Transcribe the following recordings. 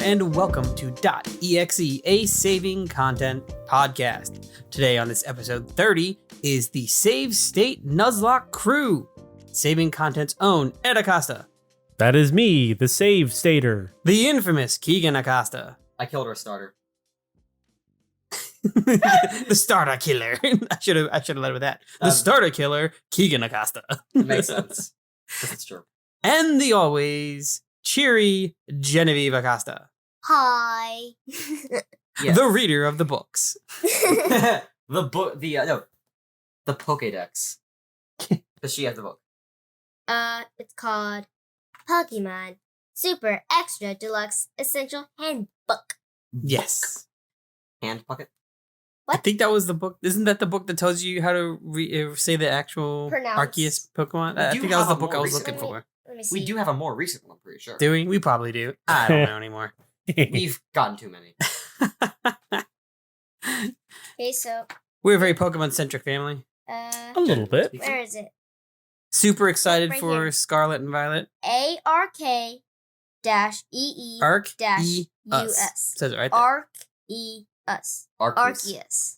and welcome to dotEXE, a saving content podcast. Today on this episode 30 is the Save State Nuzlocke crew, saving content's own Ed Acosta. That is me, the Save Stater. The infamous Keegan Acosta. I killed our starter. The starter killer. I should have led with that. The starter killer, Keegan Acosta. It makes sense. It's true. And the always cheery Genevieve Acosta. Hi. Yes. The reader of the books. The book, the Pokédex. Does she have the book? It's called Pokemon Super Extra Deluxe Essential Handbook. Yes. Hand pocket? I think that was the book. Isn't that the book that tells you how to say the actual Pronounce. Arceus Pokemon? I Do think that was have the a book I more was recent looking for. Let me see. We do have a more recent one, I'm pretty sure. Do we? We probably do. I don't know anymore. We've gotten too many. Okay, so We're a very Pokemon-centric family. A little bit. where is it? Super excited Right for here. Scarlet and Violet. ARK-EE Arc dash E Us. US. Says it right there. Arceus. Arceus. Arceus.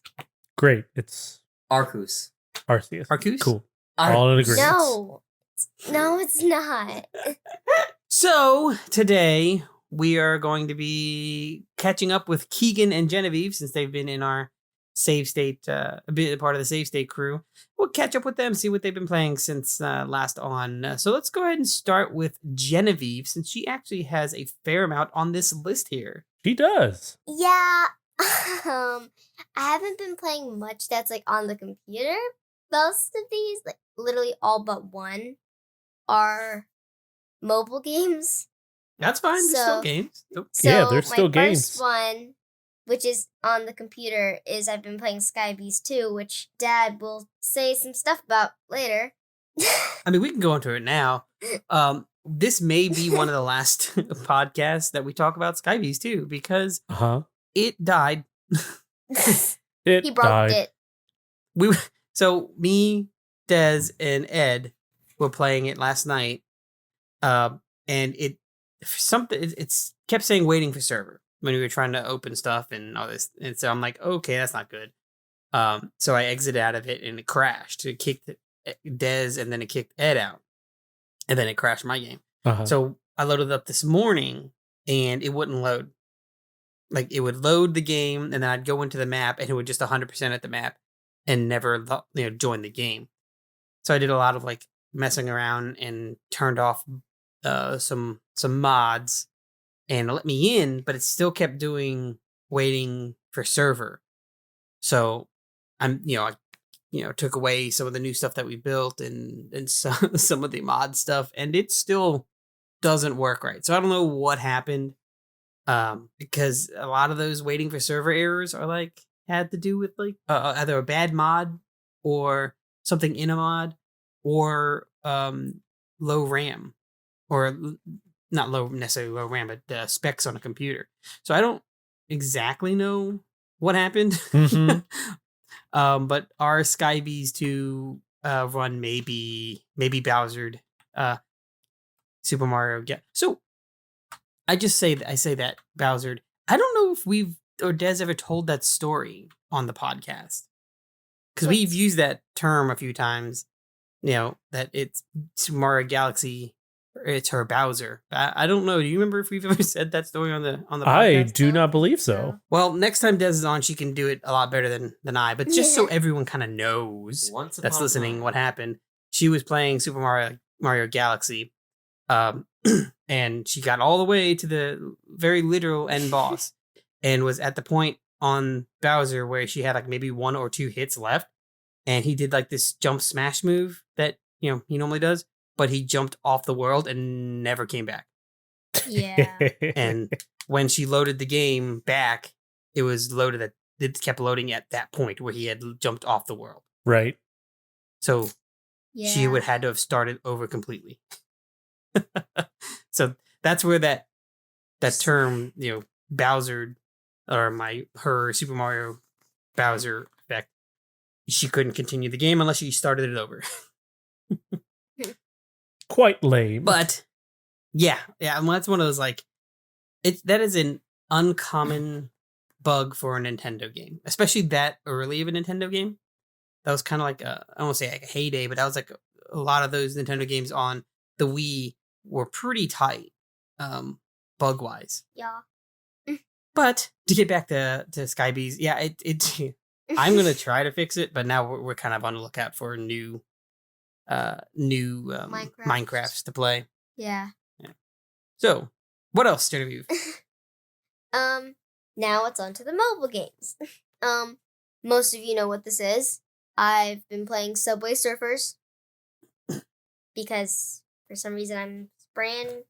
Great. It's Arceus. Arceus. Arceus? Cool. All in agreement. No, it's not. So today we are going to be catching up with Keegan and Genevieve since they've been in our Save State, a bit part of the Save State crew. We'll catch up with them, see what they've been playing since last on. So let's go ahead and start with Genevieve since she actually has a fair amount on this list here. She does. Yeah. I haven't been playing much that's like on the computer. Most of these, like literally all but one, are mobile games. That's fine. There's still So- games. Nope. So Yeah, there's still my games. first one, which is on the computer, is I've been playing Skybees 2, which Dad will say some stuff about later. I mean, we can go into it now. This may be one of the last podcasts that we talk about Skybees too, because Uh-huh. it died. It He broke died. it. So me, Dez, and Ed were playing it last night, and it's kept saying waiting for server when we were trying to open stuff and all this, and so I'm like, okay, that's not good. So I exited out of it and it crashed. It kicked Dez and then it kicked Ed out, and then it crashed my game. Uh-huh. So I loaded it up this morning and it wouldn't load. Like it would load the game and then I'd go into the map and it would just 100% at the map and never join the game. So I did a lot of like messing around and turned off some mods and it let me in, but it still kept doing waiting for server. So I took away some of the new stuff that we built and some of the mod stuff, and it still doesn't work right. So I don't know what happened, because a lot of those waiting for server errors are like had to do with like either a bad mod or something in a mod or low RAM or not necessarily low RAM, but specs on a computer. So I don't exactly know what happened. Mhm. But our Skybees 2 run maybe Bowser, Super Mario. Yeah. So I say that Bowser. I don't know if we've or Des ever told that story on the podcast because we've used that term a few times. You know that it's Super Mario Galaxy. It's her Bowser. I don't know. Do you remember if we've ever said that story on the podcast? I do not believe so. Well, next time Des is on, she can do it a lot better than I. But just so everyone kind of knows Once that's upon a listening time. what happened, she was playing Super Mario Galaxy, and she got all the way to the very literal end boss, and was at the point on Bowser where she had like maybe 1 or 2 hits left, and he did like this jump smash move that he normally does, but he jumped off the world and never came back. Yeah. And when she loaded the game back, it was loaded that it kept loading at that point where he had jumped off the world. Right. So Yeah. she would had to have started over completely. So that's where that term, Bowser or her Super Mario Bowser effect, she couldn't continue the game unless she started it over. Quite lame. But yeah, well, that's one of those like that is an uncommon bug for a Nintendo game, especially that early of a Nintendo game. That was kind of like I don't want to say like a heyday, but that was like a lot of those Nintendo games on the Wii were pretty tight, bug wise. Yeah. But to get back to Skybees, yeah, it I'm gonna try to fix it, but now we're kind of on the lookout for new Minecrafts to play. Yeah. So, what else, Genevieve? Now it's on to the mobile games. Most of you know what this is. I've been playing Subway Surfers because for some reason I'm spraying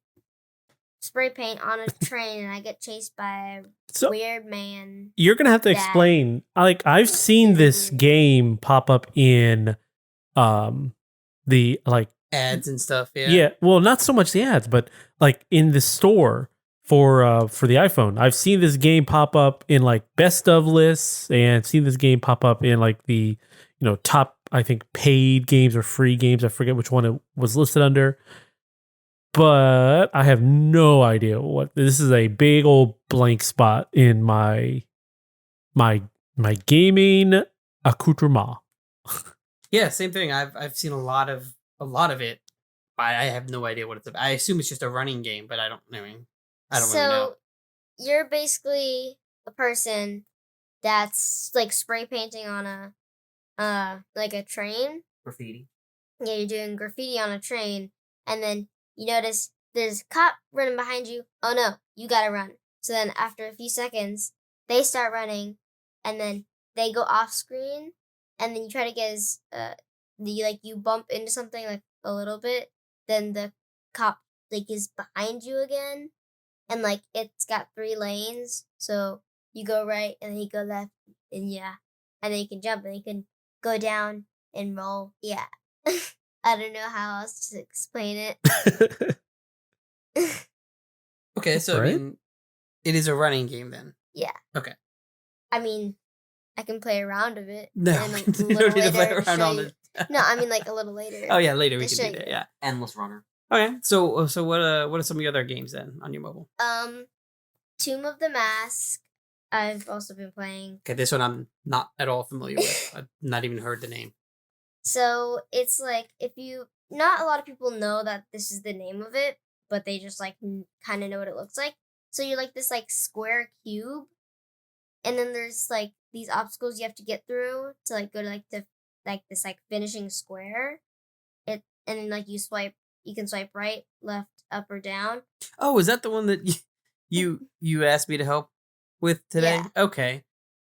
spray paint on a train and I get chased by a weird man. You're gonna have to explain. Like, I've seen this game pop up in the like ads and stuff. Yeah. Well, not so much the ads, but like in the store for the iPhone. I've seen this game pop up in like best of lists, and seen this game pop up in like the top, I think, paid games or free games. I forget which one it was listed under. But I have no idea what this is. A big old blank spot in my gaming accoutrement. Yeah, same thing. I've seen a lot of it. I have no idea what it's about. I assume it's just a running game, but I don't really know. So you're basically a person that's like spray painting on a like a train. Graffiti. Yeah, you're doing graffiti on a train, and then you notice there's a cop running behind you. Oh no, you gotta run. So then after a few seconds, they start running, and then they go off screen, and then you try to get his you bump into something like a little bit, then the cop like is behind you again, and like it's got 3 lanes, so you go right and then you go left, and and then you can jump and you can go down and roll. Yeah. I don't know how else to explain it. Okay, so Right? I mean, it is a running game then. Yeah. Okay. I mean, I can play a round of it. No, and you don't need to play around on it. it. No, I mean like a little later. Oh yeah, later we To can show do that. you. Yeah. Endless runner. Okay, so what are some of your other games then on your mobile? Tomb of the Mask. I've also been playing. Okay, this one I'm not at all familiar with. I've not even heard the name. So it's like not a lot of people know that this is the name of it, but they just like kind of know what it looks like. So you're like this like square cube, and then there's like these obstacles you have to get through to like go to like this like finishing square. And then like you can swipe right, left, up, or down. Oh, is that the one that you asked me to help with today? Yeah. Okay.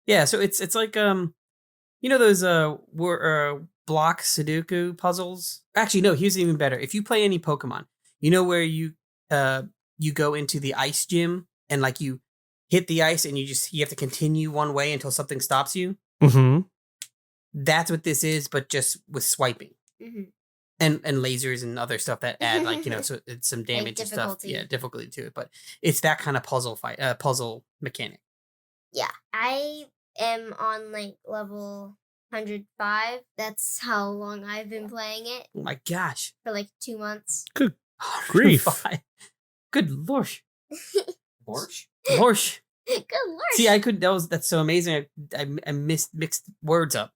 Yeah, so it's like those block Sudoku puzzles. Actually, no, here's even better. If you play any Pokemon, where you go into the ice gym and like you hit the ice and you have to continue one way until something stops you. Mm-hmm. That's what this is, but just with swiping. Mm-hmm. And lasers and other stuff that add so it's some damage and stuff. Yeah, difficulty to it. But it's that kind of puzzle mechanic. Yeah, I am on like level 105. That's how long I've been playing it. Oh my gosh. For like 2 months. Good grief. Good lord. Borsch? Lorsh. Good lord. See, that's so amazing. I mixed words up.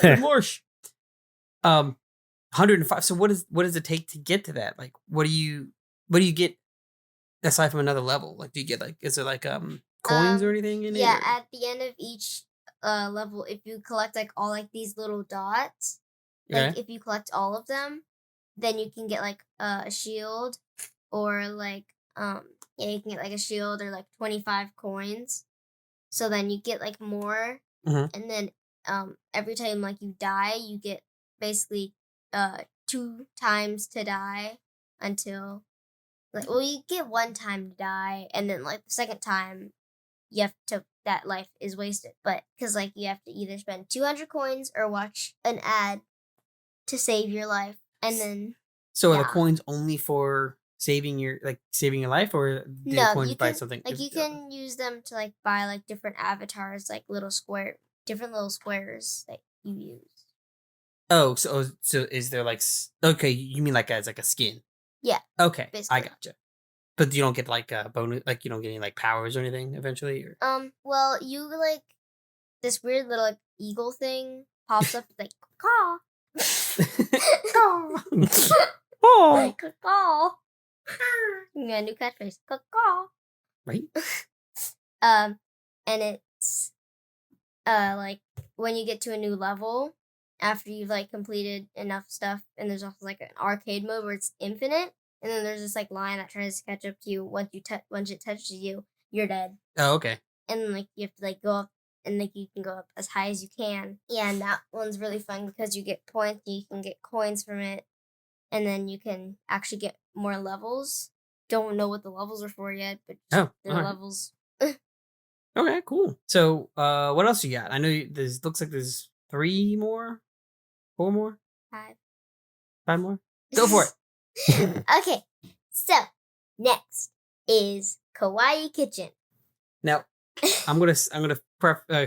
Good lorsh. 105. So what does it take to get to that? Like, what do you get aside from another level? Like, do you get like, is there like coins or anything in it? Yeah, at the end of each level, if you collect like all like these little dots, like if you collect all of them, then you can get like a shield, or like you can get like a shield or like 25 coins. So then you get like more, and then every time like you die, you get basically 2 times to die until you get 1 time to die, and then like the second time you have to that life is wasted, but because like you have to either spend 200 coins or watch an ad to save your life, and then are the coins only for saving your life, or do coins buy something? Like you can use them to like buy like different avatars, like different little squares that you use. Oh, so is there like, okay, you mean like as like a skin? Yeah. Okay, basically. I gotcha. But you don't get like a bonus, like you don't get any like powers or anything eventually. Or... Well, you like this weird little like eagle thing pops up like caw. Oh, Caw. Yeah, new catchphrase. Caw. Right? And it's like when you get to a new level after you've like completed enough stuff, and there's also like an arcade mode where it's infinite, and then there's this like line that tries to catch up to you. Once it touches you, you're dead. Oh, okay. And then, like you have to like go up, and like you can go up as high as you can. Yeah, and that one's really fun because you get points, and you can get coins from it, and then you can actually get more levels. Don't know what the levels are for yet, but Oh, the alright. levels. Okay, cool. So, what else you got? I know there's looks like there's 3 more, 4 more, 5 more. Go for it. Okay, so next is Kawaii Kitchen. Now, I'm gonna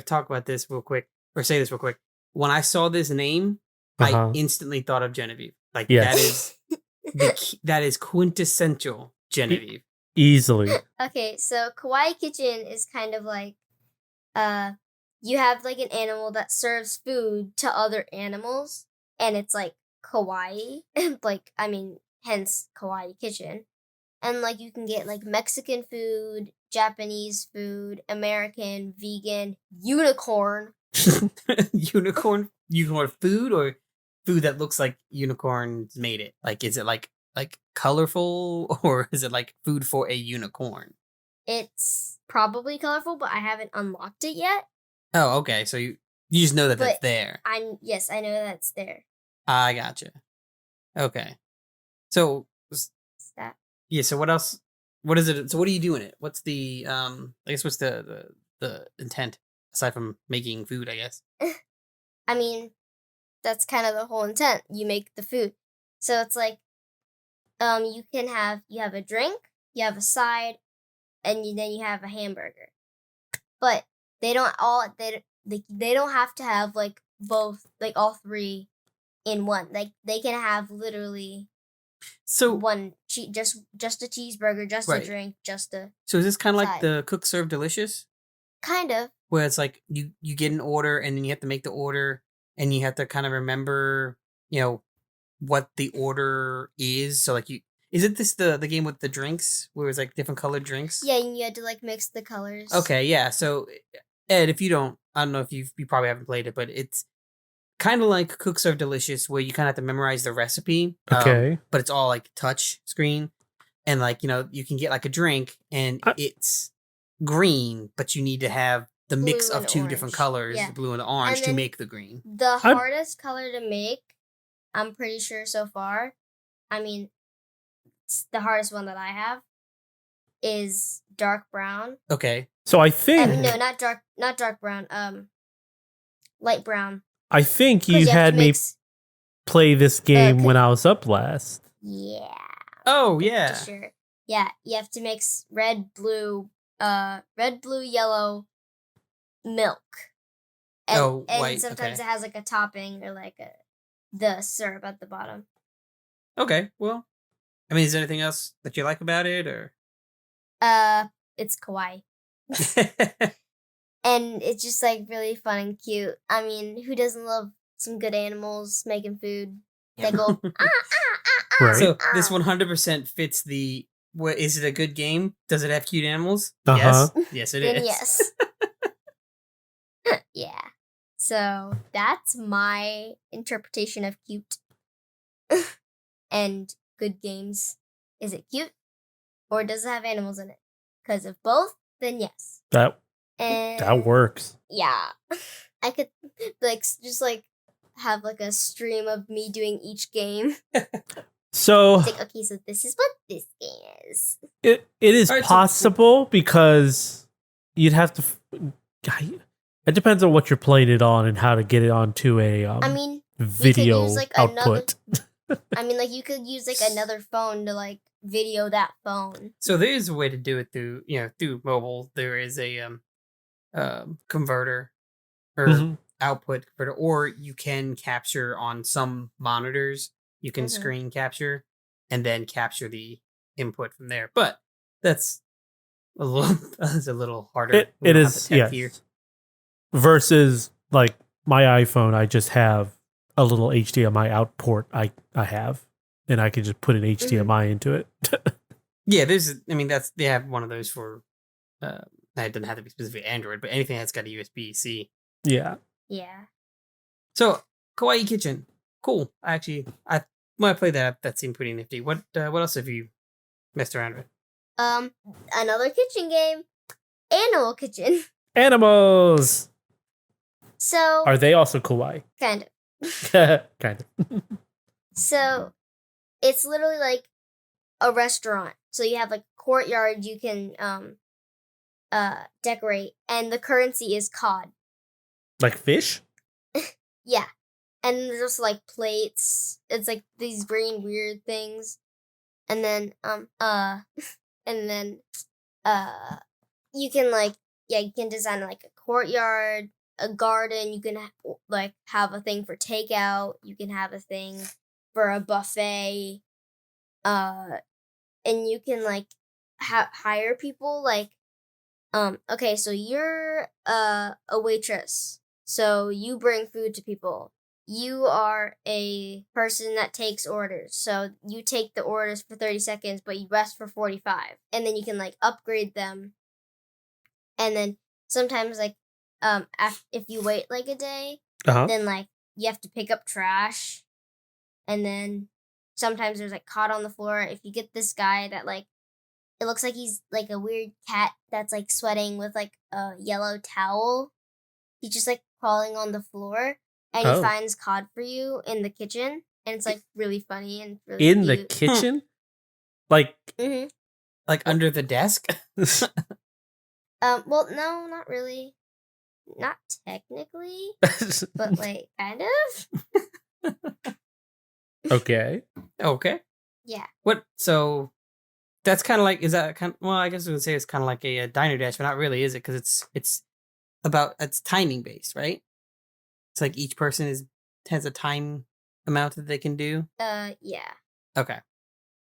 talk about this real quick, or say this real quick. When I saw this name, I instantly thought of Genevieve. Like that is that is quintessential Genevieve. Easily. Okay, so Kawaii Kitchen is kind of like, you have like an animal that serves food to other animals, and it's like kawaii, like I mean, hence Kawaii Kitchen, and like you can get like Mexican food, Japanese food, American, vegan, unicorn. Unicorn food or food that looks like unicorns made it? Like, is it like colorful, or is it like food for a unicorn? It's probably colorful, but I haven't unlocked it yet. Oh, okay. So you just know that that's there. I know that's there. I gotcha. Okay. So That. Yeah. So what else? What is it? So what are you doing it? What's the I guess what's the intent aside from making food? I guess. I mean, that's kind of the whole intent. You make the food, so it's like, you have a drink, you have a side, and then you have a hamburger. But they don't have to have like both, like all 3 in one. Like they can have literally one just a cheeseburger, just a drink, just a. So is this kind of like side. the Cook Serve Delicious? Kind of. Where it's like you get an order and then you have to make the order and you have to kind of remember, what the order is. So like is it this the game with the drinks where it's like different colored drinks? Yeah, and you had to like mix the colors. Okay, yeah. So Ed, if you don't, I don't know if you probably haven't played it, but it's kind of like Cook Serve Delicious where you kind of have to memorize the recipe. Okay. But it's all like touch screen, and like you can get like a drink and it's green, but you need to have the mix of 2 different colors, the blue and the orange, to make the green. The hardest color to make, I'm pretty sure so far, I mean, it's the hardest one that I have, is dark brown. Okay. So I think no, not dark brown. Light brown. I think you had me play this game when I was up last. Yeah. Oh yeah. Sure. Yeah, you have to mix red, blue, yellow, milk. And white. Sometimes it has like a topping or like the syrup at the bottom. Okay. Well, I mean, is there anything else that you like about it, or? It's kawaii. And it's just like really fun and cute. I mean, who doesn't love some good animals making food? They go, Right. So this 100% fits the. What is it? A good game? Does it have cute animals? Uh-huh. Yes. Yes, it is. Yes. Yeah. So that's my interpretation of cute. And good games. Is it cute, or does it have animals in it? Because if both, then yes. That And works. yeah, I could just have like a stream of me doing each game. So It's like, okay, so this is what this game is. it is All right, so- possible because you'd have to. It depends on what you're playing it on and how to get it onto a I mean, video use, like, output. you could use like another phone to like video that phone. So there is a way to do it through mobile. There is a converter or Mhm. output converter, or you can capture on some monitors. You can Mhm. screen capture and then capture the input from there. But That's a little. That's a little harder. It We don't have is, the tech yes. here. Versus like my iPhone, I just have a little HDMI out port I have, and I can just put an HDMI into it. Yeah, there's. I mean, they have one of those for. It doesn't have to be specifically Android, but anything that's got a USB-C. Yeah. Yeah. So Kawaii Kitchen, cool. When I played that seemed pretty nifty. What else have you messed around with? Another kitchen game, Animal Kitchen. Animals. So Are they also kawaii? kind of. Kind of. So it's literally like a restaurant. So you have like a courtyard you can decorate, and the currency is cod. Like fish? Yeah. And there's also like plates. It's like these green weird things. And then you can you can design like a courtyard, a garden. You can like have a thing for takeout. You can have a thing for a buffet. And you can like hire people like okay, so you're a waitress. So you bring food to people. You are a person that takes orders. So you take the orders for 30 seconds, but you rest for 45. And then you can like upgrade them. And then sometimes like if you wait like a day, then like you have to pick up trash. And then sometimes there's like cod on the floor. If you get this guy that like it looks like he's like a weird cat that's like sweating with like a yellow towel. He's just like crawling on the floor. And he finds cod for you in the kitchen, and it's like really funny and really in cute. the kitchen, like like under the desk. Well, no, not really, not technically, but like kind of. Okay. Okay. Yeah. What? So that's kind of like. Is that kind? Well, I guess I would say it's kind of like a diner dash, but not really, is it? Because it's timing based, right? It's like each person has a time amount that they can do. Yeah. Okay.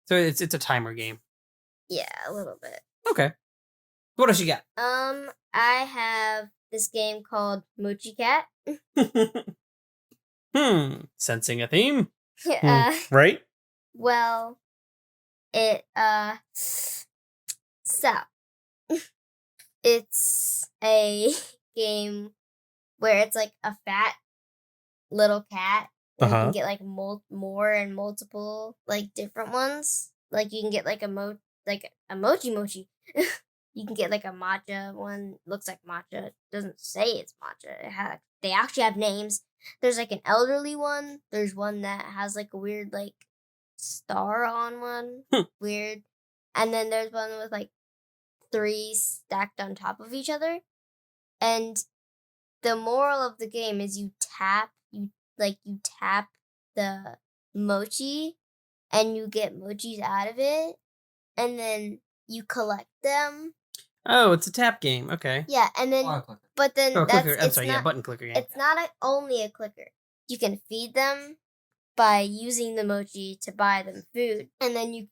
So it's a timer game. Yeah, a little bit. Okay. What else you got? I have this game called Mochi Cat. Sensing a theme. Right? Well, it so it's a game where it's like a fat little cat. And you can get like more and multiple like different ones. Like you can get like a mochi. You can get like a matcha one. Looks like matcha. It doesn't say it's matcha. They actually have names. There's like an elderly one. There's one that has like a weird like star on one. Weird. And then there's one with like 3 stacked on top of each other. And the moral of the game is you tap the mochi and you get mochis out of it, and then you collect them. Oh, it's a tap game. Okay. Yeah, and then but then clicker. I'm it's sorry. not, button clicker. Yeah. It's not only a clicker. You can feed them by using the mochi to buy them food, and then you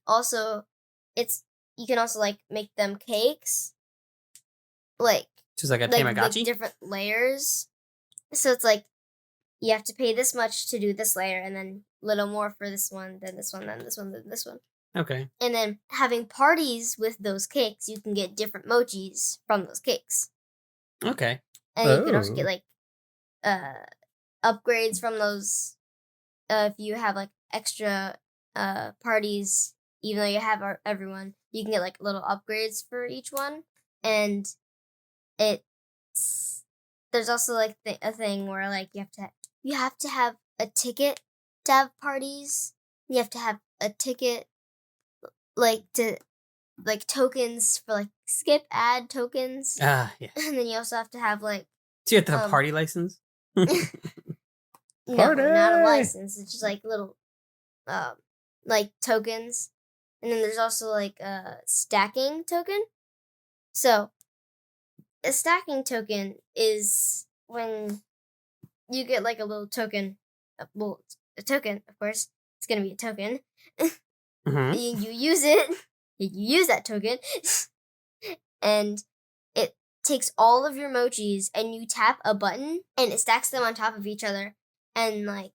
can also like make them cakes, like just like a like Tamagotchi. different layers. So it's like you have to pay this much to do this layer, and then a little more for this one, then this one, then this one, then this one. Okay. And then having parties with those cakes, you can get different mochis from those cakes. Okay. And you can also get like upgrades from those. If you have like extra parties, even though you have everyone, you can get like little upgrades for each one. And there's also like a thing where like you have to have a ticket to have parties. You have to have a ticket like to like tokens for like skip ad tokens. Yeah. And then you also have to have like So you have to have a party license? no, Party! not a license. It's just like little like tokens. And then there's also like a stacking token. So a stacking token is when you get like a little token. Well, a token, of course. It's gonna be a token. Mm-hmm. You use it. you use that token, and it takes all of your mochis, and you tap a button, and it stacks them on top of each other. And like,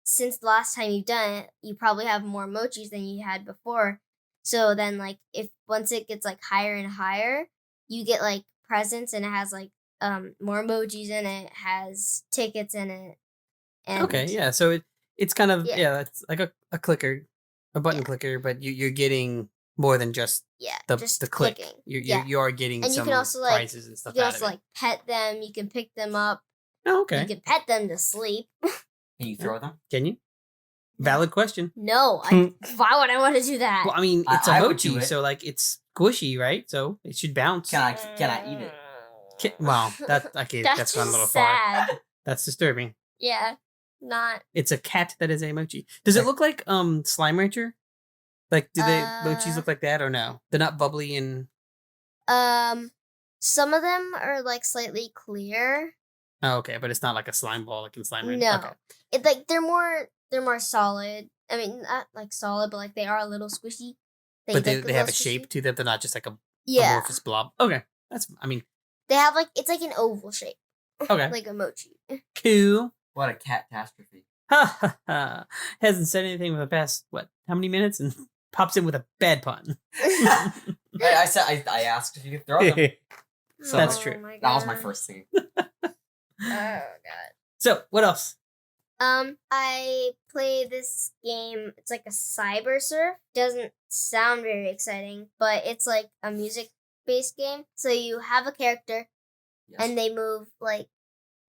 since the last time you've done it, you probably have more mochis than you had before. So then, like, if once it gets like higher and higher, you get like presents, and it has like more emojis in it, has tickets in it. And Okay, yeah. So it's kind of Yeah. it's like a clicker, a button clicker, but you're getting more than just just the click. clicking. You are getting And you some can also like prizes and stuff you can out also of it. like pet them. You can pick them up. Oh, okay. You can pet them to sleep. Can you throw them? Can you? Valid question. No, why would I want to do that? Well, I mean, it's I a would do mochi, it. so like it's squishy, right? So it should bounce. Can I eat it? Wow, that's gone a little just far. sad. That's disturbing. Yeah, not. It's a cat that is a mochi. Does it look like Slime Rancher? Like, do they mochis look like that or no? They're not bubbly and. Some of them are like slightly clear. Oh, okay, but it's not like a slime ball like in Slime Rancher. No, Okay. it like they're more solid. I mean, not like solid, but like they are a little squishy. But they look have a little shape squishy. to them. They're not just like a Yeah, amorphous blob. Okay, I mean, they have like it's like an oval shape, okay, like a mochi. cool. What a catastrophe. Ha ha ha. Hasn't said anything for the past how many minutes, and pops in with a bad pun. I said I asked if you could throw them. So That's true. my That was my God. first thing. Oh god. So what else? I play this game. It's like a cyber surf. Doesn't sound very exciting, but it's like a music-based game. So you have a character, Yes. and they move like.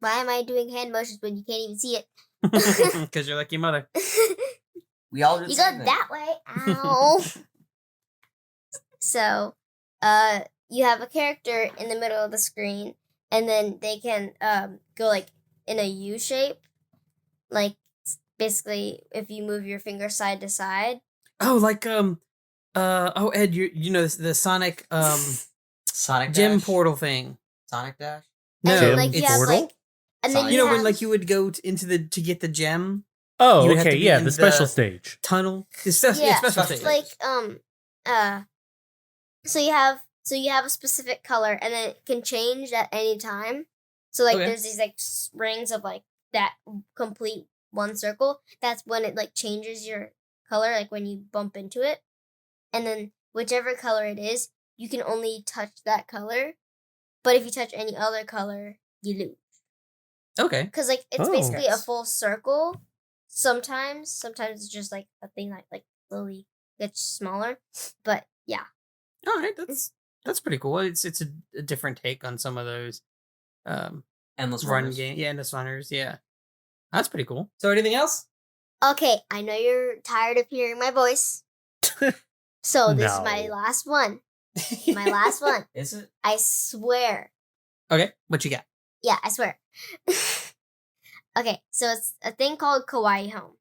Why am I doing hand motions when you can't even see it? Because you're like your mother. We all did You the go same thing. that way. Ow. So, you have a character in the middle of the screen, and then they can go like in a U shape. Like basically, if you move your finger side to side. Oh, like Ed, you know the Sonic Sonic gem Dash? portal thing. Sonic Dash? No, And Gem then, like you it's have portal? like, and then Sonic you know have, when like you would go to get the gem Oh, You would have okay, to be yeah, in the special the- stage. tunnel. It's special, Yeah, special special stage. like so you have a specific color, and then it can change at any time. So like Okay. there's these like rings of like that complete one circle. That's when it like changes your color, like when you bump into it. And then whichever color it is, you can only touch that color. But if you touch any other color, you lose. Okay. Because like it's Oh. basically a Yes. full circle. Sometimes it's just like a thing that like slowly gets smaller. But yeah. All right. That's pretty cool. It's a different take on some of those Endless run runners. game. Yeah, endless runners. Yeah, that's pretty cool. So anything else? Okay, I know you're tired of hearing my voice. So this is my No. last one. My last one. Is it? I swear. Okay. What you got? Yeah, I swear. Okay, so it's a thing called Kawaii Home.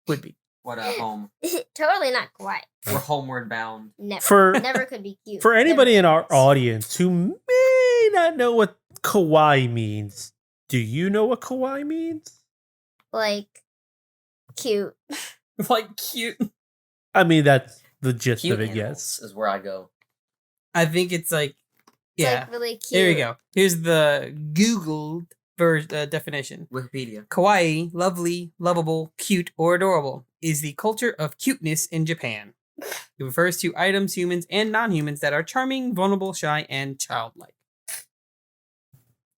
Would be. What a home. Totally not kawaii. We're homeward bound. Never. For Never could be cute. for anybody They're in our nice. audience who may not know what kawaii means, do you know what kawaii means? Like, cute. Like cute. I mean, that's the gist Cute of it, animals yes. is where I go. I think it's like It's yeah. like really cute. Here we go. Here's the Googled definition. Wikipedia. Kawaii, lovely, lovable, cute, or adorable, is the culture of cuteness in Japan. It refers to items, humans, and non-humans that are charming, vulnerable, shy, and childlike.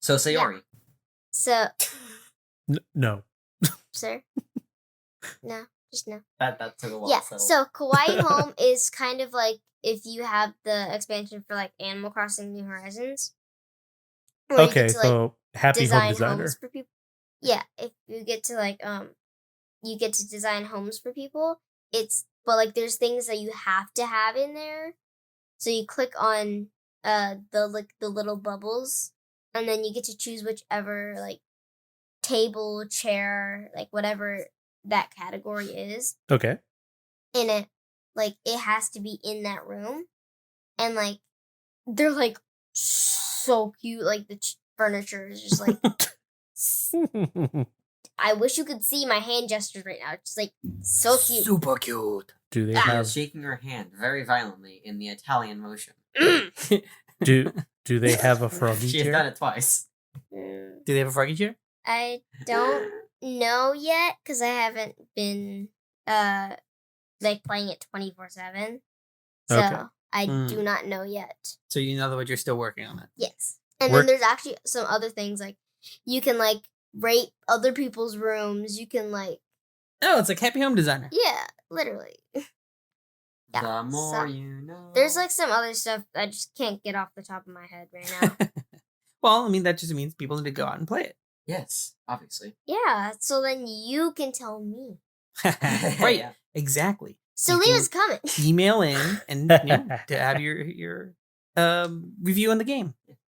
So Sayori. So, No. sir? No, just no. That took a while Yeah, to settle. so Kawaii Home is kind of like if you have the expansion for like Animal Crossing New Horizons. where you Okay, get to, like, so happy home designer. homes for people. Yeah, if you get to like you get to design homes for people. But like there's things that you have to have in there. So you click on the little bubbles, and then you get to choose whichever like table, chair, like whatever that category is. Okay. In it, like it has to be in that room, and like they're like so cute. Like the furniture is just like I wish you could see my hand gestures right now. It's like so cute. Super cute. Do they She have is shaking her hand very violently in the Italian motion. do they have a froggy She has chair? done it twice. Mm, Do they have a froggy chair? I don't know yet because I haven't been like playing it 24/7. So Okay. I Mm. do not know yet. So in other words, you're still working on it. Yes. And Work- then there's actually some other things like you can like rate other people's rooms. You can like Oh, it's like Happy Home Designer. yeah, literally. Yeah, The more so- you know. There's like some other stuff I just can't get off the top of my head right now. Well, I mean, that just means people need to go out and play it. Yes, obviously. Yeah, so then you can tell me. Right. Yeah. Exactly. So You Leva's coming. Email in and to have your review on the game.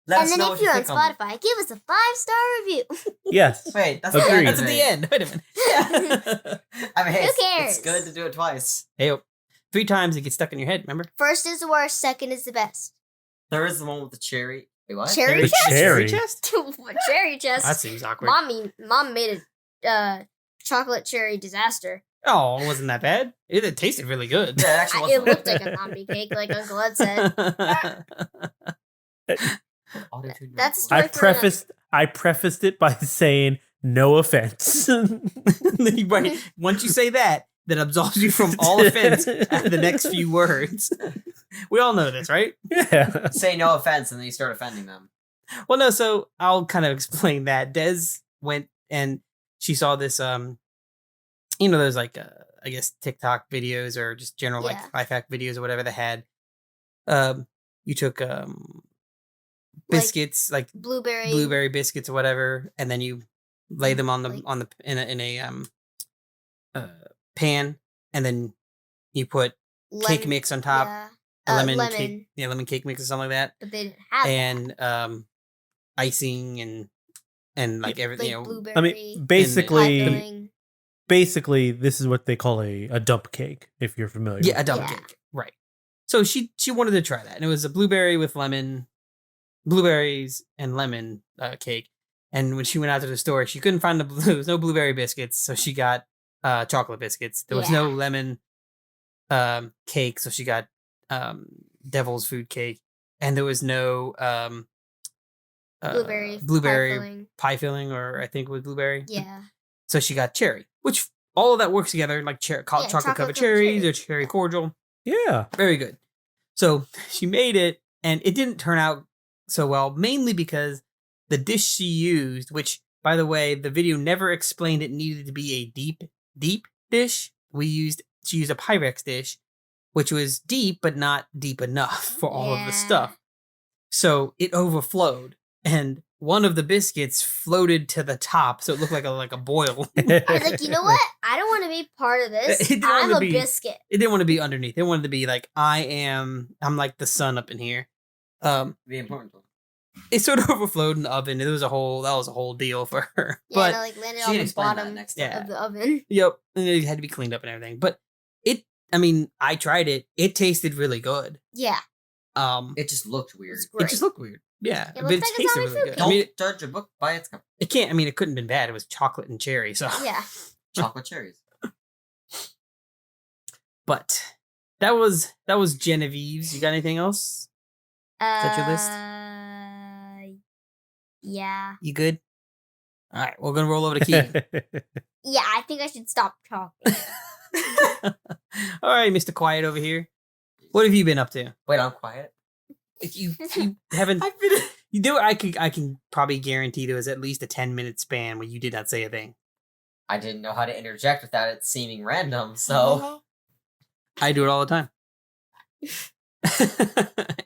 Let And us then know if what you you're on think on it. Spotify, give us a 5-star review. Yes. Wait, that's Agreed. That's at the end. Wait a minute. I mean, hey, Who it's cares? good to do it twice. Hey, 3 times it gets stuck in your head. Remember? First is the worst, second is the best. There is the one with the cherry. Wait, what? Cherry The chest? cherry. chest? What cherry chest? That seems awkward. Mom made a chocolate cherry disaster. Oh, it wasn't that bad. It tasted really good. Yeah, it actually It wasn't. looked like a zombie cake, like Uncle Ed said. Auto-tune That's your story voice. I prefaced it by saying no offense. Right. Once you say that absolves you from all offense after the next few words. We all know this, right? Yeah. Say no offense, and then you start offending them. Well, no, so I'll kind of explain that. Des went and she saw this, those like, I guess TikTok videos or just general Yeah. like life hack videos or whatever they had. You took biscuits, like Blueberry. biscuits or whatever, and then you lay them on the Like- in a pan, and then you put cake mix on top, Yeah. a lemon lemon. cake, lemon cake mix or something like that, But they didn't have and icing and like that. everything. Like blueberry. I mean, pie basically, filling. this is what they call a dump cake, if you're familiar. Yeah, a with dump Yeah. cake, right? So she wanted to try that, and it was a blueberries and lemon cake. And when she went out to the store, she couldn't find there was no blueberry biscuits, so she got chocolate biscuits. There was no Yeah. lemon cake, so she got devil's food cake, and there was no Blueberry. pie filling, or I think it was blueberry. Yeah. So she got cherry, which all of that works together, like chocolate covered covered cherries or cherries. cherry cordial. Yeah. Very good. So she made it, and it didn't turn out so well, mainly because the dish she used, which, by the way, the video never explained it needed to be a deep dish. She used a Pyrex dish, which was deep, but not deep enough for all of the Yeah. stuff. So it overflowed, and one of the biscuits floated to the top, so it looked like a boil. I was like, you know what? I don't want to be part of this. It didn't I'm wanna a be- biscuit. It didn't want to be underneath. It wanted to be like, I'm like the sun up in here. The important one. It sort of overflowed in the oven. That was a whole deal for her. Yeah, But and I like landed she on can the explain that bottom next time. of the oven. yep, and it had to be cleaned up and everything. But I tried it. It tasted really good. Yeah. It just looked weird. It's It great. just looked weird. Yeah, It but looks it like a tasted zombie really fruit good. cake. I mean, Don't judge a book by its cover. it can't. I mean, it couldn't have been bad. It was chocolate and cherry. So Yeah. Chocolate cherries. But that was Genevieve's. You got anything else? that your list? Yeah. You good? All right, we're gonna roll over to Keegan. Yeah, I think I should stop talking. All right, Mr. Quiet over here. What have you been up to? Wait, I'm quiet. You haven't. I've been. You do. I can probably guarantee there was at least a 10-minute span where you did not say a thing. I didn't know how to interject without it seeming random, so. I do it all the time.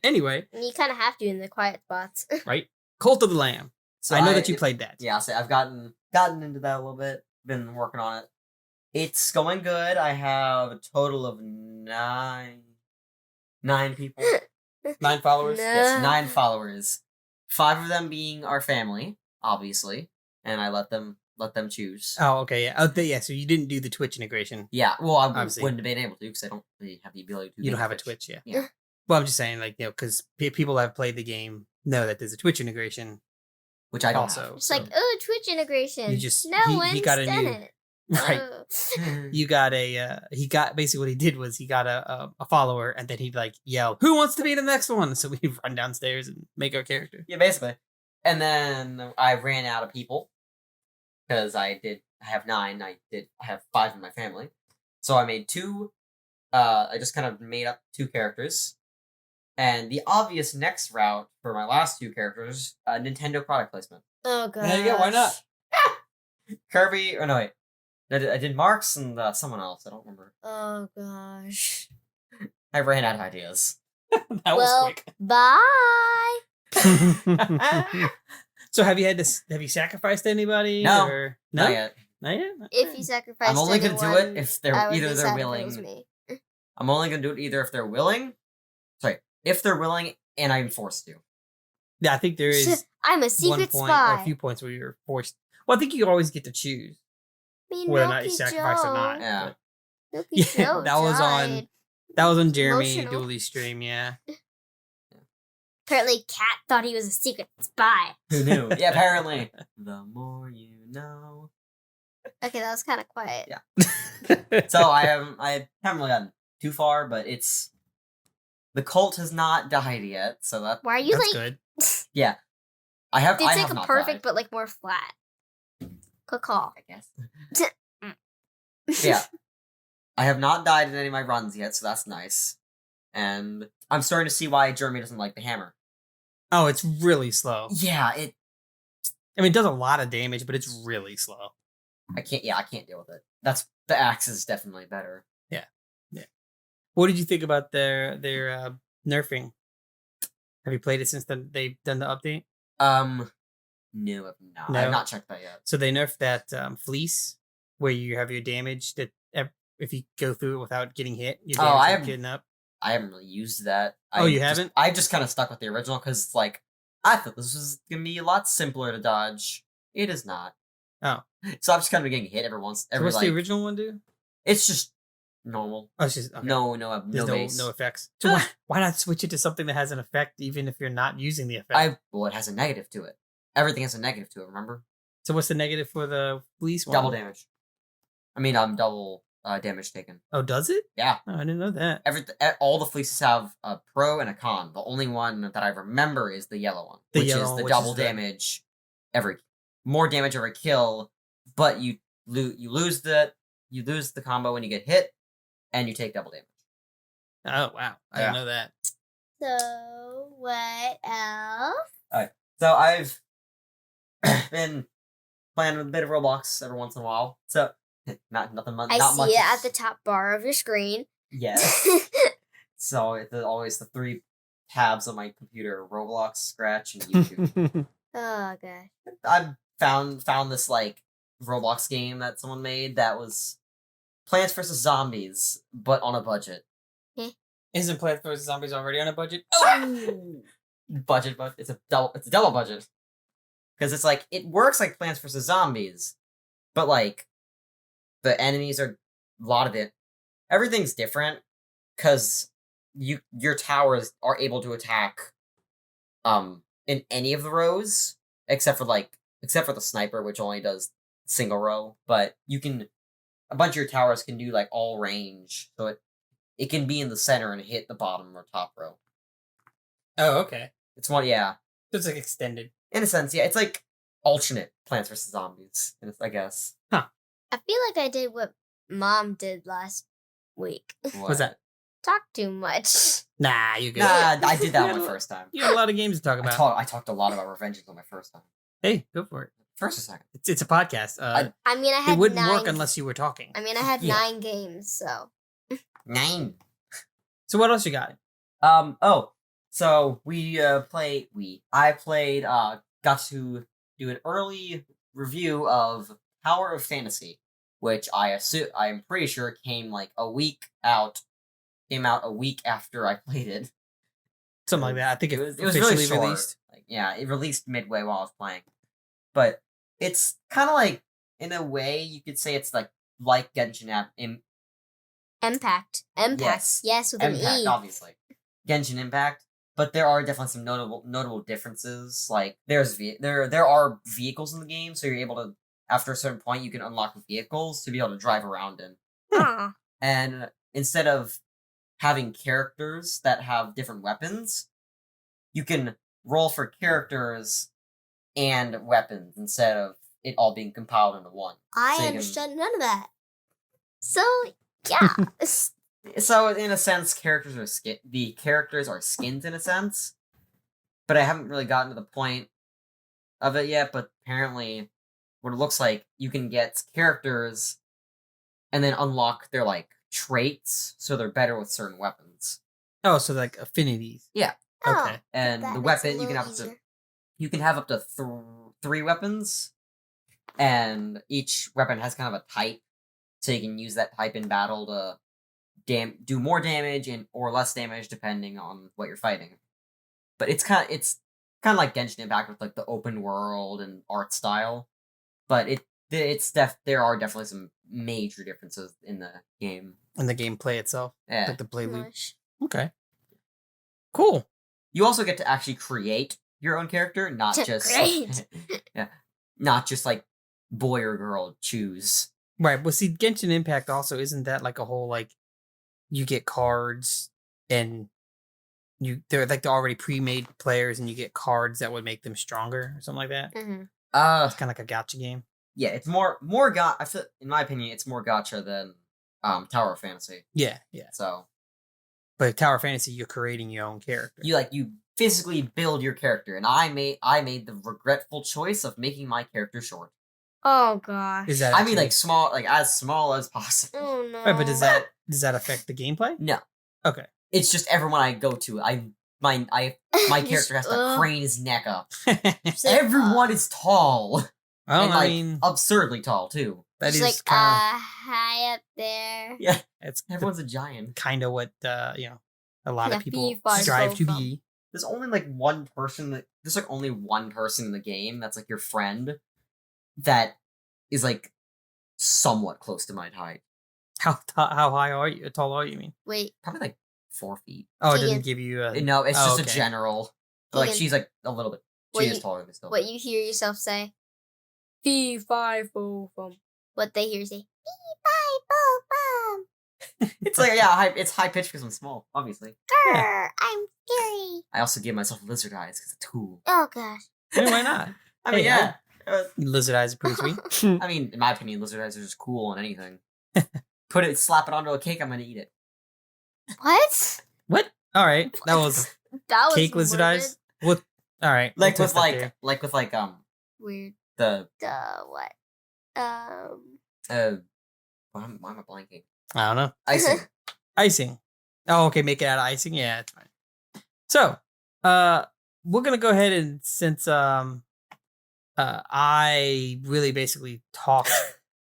Anyway, And you kind of have to in the quiet spots. right? Cult of the Lamb. So I know that you played that. Yeah, I'll say I've gotten into that a little bit. Been working on it. It's going good. I have a total of nine people. 9 followers. No. Yes, 9 followers. 5 of them being our family, obviously, and I let them choose. Oh, okay, yeah. Oh, yeah. So you didn't do the Twitch integration. Yeah, well, I Obviously. wouldn't have been able to because I don't really have the ability to. You don't make have a Twitch, yeah. Yeah. Well, I'm just saying, like, because people that have played the game know that there's a Twitch integration. which I don't Also, have. It's like, oh, Twitch integration. You just- no he one's got a done new- it. right. Oh. You got he got basically what he did was he got a follower and then he'd like yell, "Who wants to be the next one?" So we run downstairs and make our character. Yeah, basically. And then I ran out of people because I have 9. I have 5 in my family, so I made 2. I just kind of made up 2 characters, and the obvious next route for my last 2 characters, Nintendo product placement. Oh god. There you go. Why not? Kirby, or no wait, I did Marks and someone else. I don't remember. Oh gosh. I ran out of ideas. That was Well, quick. bye. So have you sacrificed anybody? No. Or, Not yet. Not yet. If you sacrifice, I'm only gonna do it if they're either they're It was willing. me. I'm only gonna do it either if they're willing. Sorry, if they're willing and I'm forced to. Yeah, I think there is I'm a one secret point spy. or a few points where you're forced. Well, I think you always get to choose Me, whether or not you Milky sacrifice or not. Joe. Yeah. but Milky Yeah, Joe that was on- died. that was on Jeremy Emotional. Dooley's stream. Yeah. Apparently, Cat thought he was a secret spy. Who knew? Yeah, apparently. The more you know. Okay, that was kind of quiet. Yeah. So I haven't really gotten too far, but the cult has not died yet. So Why are you That's like? good. I have. It's I like have a not perfect, died, but like more flat. Good call. I guess. Yeah. I have not died in any of my runs yet, so that's nice. And I'm starting to see why Jeremy doesn't like the hammer. Oh, it's really slow. Yeah, I mean, it does a lot of damage, but it's really slow. I can't deal with it. The axe is definitely better. What did you think about their nerfing? Have you played it since they've done the update? No, I No? have not checked that yet. So they nerfed that fleece where you have your damage that if you go through it without getting hit, your Oh, damage I is have- getting up. I haven't really used that. Oh, you haven't? I just kind of stuck with the original because, like, I thought this was gonna be a lot simpler to dodge. It is not. Oh. So I'm just kind of getting hit every So what's the original one do? It's just normal. Oh, it's just okay. No There's base. no effects. So why not switch it to something that has an effect even if you're not using the effect? Well, it has a negative to it. Everything has a negative to it. Remember? So what's the negative for the fleece one? Double damage. I mean, double damage taken. Oh, does it? Yeah. Oh, I didn't know that. All the fleeces have a pro and a con. The only one that I remember is the yellow one, The which yellow is one, the which double is the- damage more damage every kill, but you lose the combo when you get hit, and you take double damage. Oh, wow. I didn't know that. So what else? So I've been playing a bit of Roblox every once in a while. So nothing much. I not see much it at the top bar of your screen. Yes. So it's always the 3 tabs on my computer: Roblox, Scratch, and YouTube. Oh gosh. I found this like Roblox game that someone made that was Plants vs Zombies, but on a budget. Isn't Plants vs Zombies already on a budget? Oh, budget, but it's a double budget because it's like it works like Plants vs Zombies, but like the enemies are a lot of it. Everything's different because your towers are able to attack in any of the rows except for the sniper, which only does single row. But a bunch of your towers can do like all range, so it can be in the center and hit the bottom or top row. Oh, okay. It's one, yeah. So it's like extended. In a sense, yeah. It's like alternate Plants vs Zombies, I guess. I feel like I did what Mom did last week. What's that? Talk too much. Nah, you good. Nah, I did that Yeah, my first time. You got a lot of games to talk about. I talked a lot about Revengeance on my first time. Hey, go for it. First or second? It's a podcast. I mean, I had It wouldn't 9. work unless you were talking. I mean, I had Yeah. 9 games, so 9. So what else you got? So I played, got to do an early review of Tower of Fantasy, which I'm pretty sure came out a week after I played it. Something like that. I think It was officially really short. released. Like, yeah, it released midway while I was playing. But it's kind of like, in a way, you could say it's like Genshin Impact. Yes. Yes, with an Impact, E. obviously. Genshin Impact. but there are definitely some notable differences. Like there are vehicles in the game, so you're able to, after a certain point, you can unlock vehicles to be able to drive around in. Aw. And instead of having characters that have different weapons, you can roll for characters and weapons instead of it all being compiled into one. I So you can- understood none of that. So yeah. So in a sense, the characters are skins in a sense, but I haven't really gotten to the point of it yet. But apparently, what it looks like, you can get characters and then unlock their like traits, so they're better with certain weapons. Oh, so like affinities. Yeah, Oh, Okay. and that the makes it a weapon you can little have easier. you can have up to 3 weapons, and each weapon has kind of a type, so you can use that type in battle to do more damage or less damage depending on what you're fighting. But it's kind of like Genshin Impact with like the open world and art style, but there are definitely some major differences in the game. And the gameplay itself, Yeah. like the play loop. Mush. Okay. Cool. You also get to actually create your own character, not just Great. yeah, not just like boy or girl choose. Right. Well, see, Genshin Impact also isn't that like a whole like you get cards and they're like the already pre-made players and you get cards that would make them stronger or something like that. Mhm. It's kind of like a gacha game. Yeah, it's more I feel, in my opinion, it's more gacha than Tower of Fantasy. Yeah, yeah. So But Tower Fantasy, you're creating your own character. you physically build your character, and I made the regretful choice of making my character short. Oh gosh. Is that I mean, actually- like small, like as small as possible. Oh no. Right, but does that affect the gameplay? No, Okay. it's just everyone I go to, my character has to crane his neck up. Everyone is tall, Well, and I like mean, absurdly tall too. that Just is like kind high up there. Yeah, it's everyone's a giant. kind of what a lot Yeah, of people B5 strive to profile. be. There's only like one person in the game that's like your friend that is like somewhat close to my height. How high are you? Tall are you? I mean, Wait. Probably like 4 feet. oh, it Keegan. doesn't give you a. No, it's Oh, just okay. a general. But, like Keegan. she's like a little bit. What She is you- taller than me still. What you hear yourself say? Fee-fi-fo-fum. What they hear say? Fee-fi-fo-fum. It's like yeah, it's high pitched because I'm small. Obviously, Grr, I'm scary. I also give myself lizard eyes because it's cool. Oh gosh. I mean, why not? I mean, Hey, yeah. Lizard eyes are pretty sweet. I mean, in my opinion, lizard eyes are just cool on anything. Slap it onto a cake, I'm gonna eat it. What? What? All right, that was That was cake lizard morbid. eyes. What? All right, we'll Like with test that theory. Weird. the What? why am I blanking? I don't know. Icing. Icing. Oh, okay. Make it out of icing. Yeah, it's fine. So, we're gonna go ahead and since I really basically talked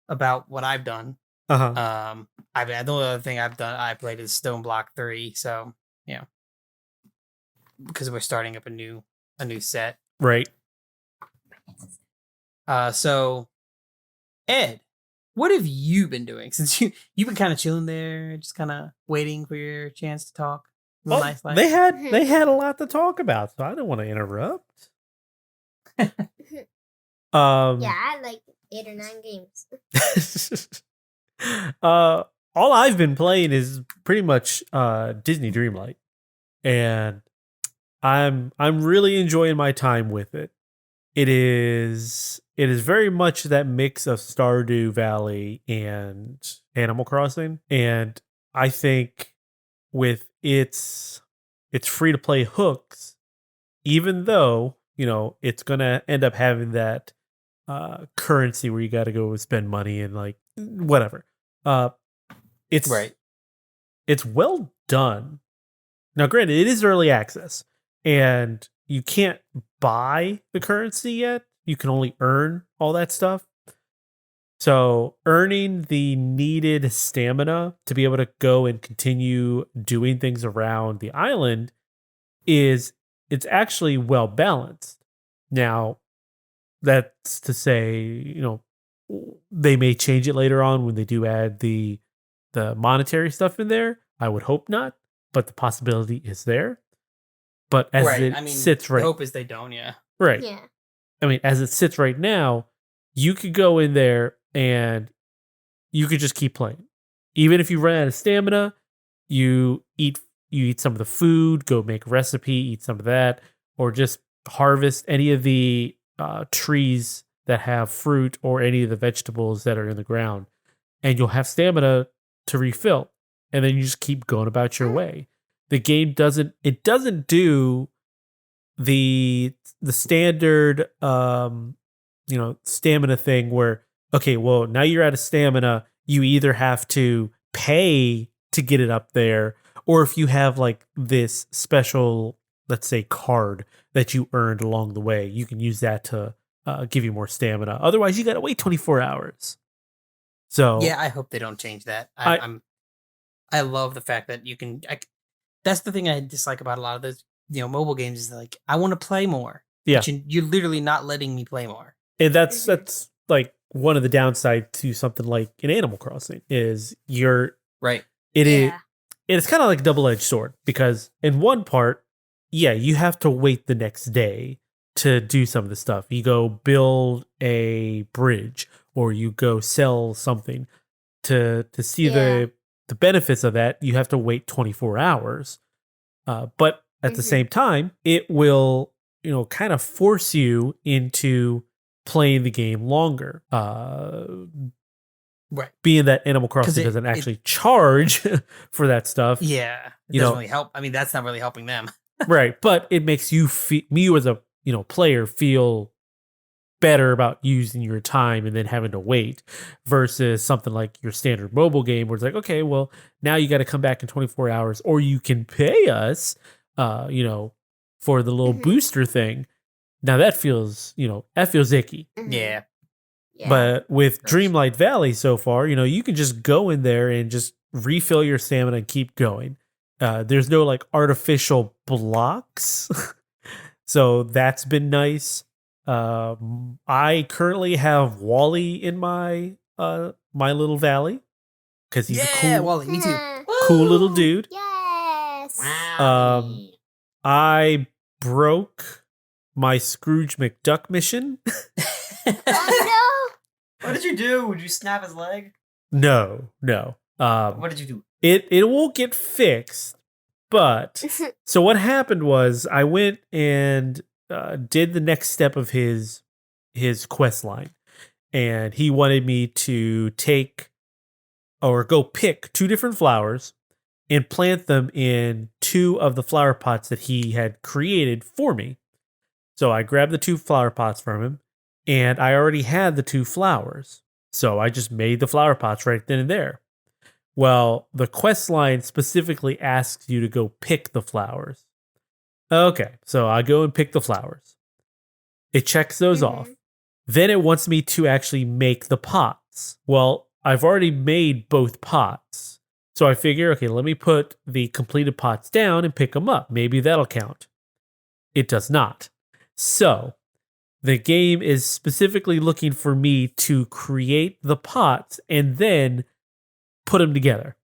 about what I've done. Uh-huh. The only other thing I played is Stone Block 3. So, because we're starting up a new set. Right. So, Ed, what have you been doing since you've been kind of chilling there, just kind of waiting for your chance to talk? Well, Nice life. they had a lot to talk about, so I don't want to interrupt. Yeah, I like 8 or 9 games. All I've been playing is pretty much Disney Dreamlight, and I'm really enjoying my time with it. It is very much that mix of Stardew Valley and Animal Crossing, and I think with its free to play hooks, even though it's gonna end up having that currency where you got to go spend money and like whatever. It's Right. It's well done. Now, granted, it is early access, and you can't buy the currency yet. You can only earn all that stuff. So, earning the needed stamina to be able to go and continue doing things around the island it's actually well balanced. Now, that's to say, they may change it later on when they do add the monetary stuff in there. I would hope not, but the possibility is there. But as Right. it I mean, sits the right, hope is they don't. Yeah. right. Yeah. I mean, as it sits right now, you could go in there and you could just keep playing. Even if you run out of stamina, you eat some of the food, go make a recipe, eat some of that, or just harvest any of the trees that have fruit or any of the vegetables that are in the ground, and you'll have stamina to refill, and then you just keep going about your way. The game doesn't do the standard stamina thing where, okay, well, now you're out of stamina, you either have to pay to get it up there, or if you have like this special, let's say, card that you earned along the way, you can use that to give you more stamina. Otherwise, you got to wait 24 hours. So Yeah, I hope they don't change that. I love the fact that you can. That's the thing I dislike about a lot of those mobile games is like I want to play more. Yeah. But you're literally not letting me play more. And that's like one of the downsides to something like an Animal Crossing is Right. It's kind of like a double-edged sword because in one part, yeah, you have to wait the next day to do some of the stuff. You go build a bridge or you go sell something to see the benefits of that. You have to wait 24 hours. But at the same time, it will, kind of force you into playing the game longer. Right. Being that Animal Crossing doesn't actually charge for that stuff. Yeah. It doesn't really help. I mean, that's not really helping them. Right. But it makes you as a player feel better about using your time and then having to wait versus something like your standard mobile game where it's like, okay, well, now you got to come back in 24 hours or you can pay us, for the little booster thing. Now that feels icky. Yeah. Yeah. But with Dreamlight Valley so far, you can just go in there and just refill your stamina and keep going. There's no like artificial blocks. So that's been nice. I currently have Walle in my my little valley because he's a Walle, me too. cool little dude. Yes. Wow. I broke my Scrooge McDuck mission. Oh What did you do? Would you snap his leg? No. What did you do? It won't get fixed, but no. so what happened was I went and did the next step of his quest line, and he wanted me to take or go pick 2 different flowers and plant them in 2 of the flower pots that he had created for me. So I grabbed the 2 flower pots from him, and I already had the 2 flowers. So I just made the flower pots right then and there. Well, the quest line specifically asks you to go pick the flowers. Okay, so I go and pick the flowers. It checks those off. Then it wants me to actually make the pots. Well, I've already made both pots. So I figure, okay, let me put the completed pots down and pick them up. Maybe that'll count. It does not. So the game is specifically looking for me to create the pots and then put them together.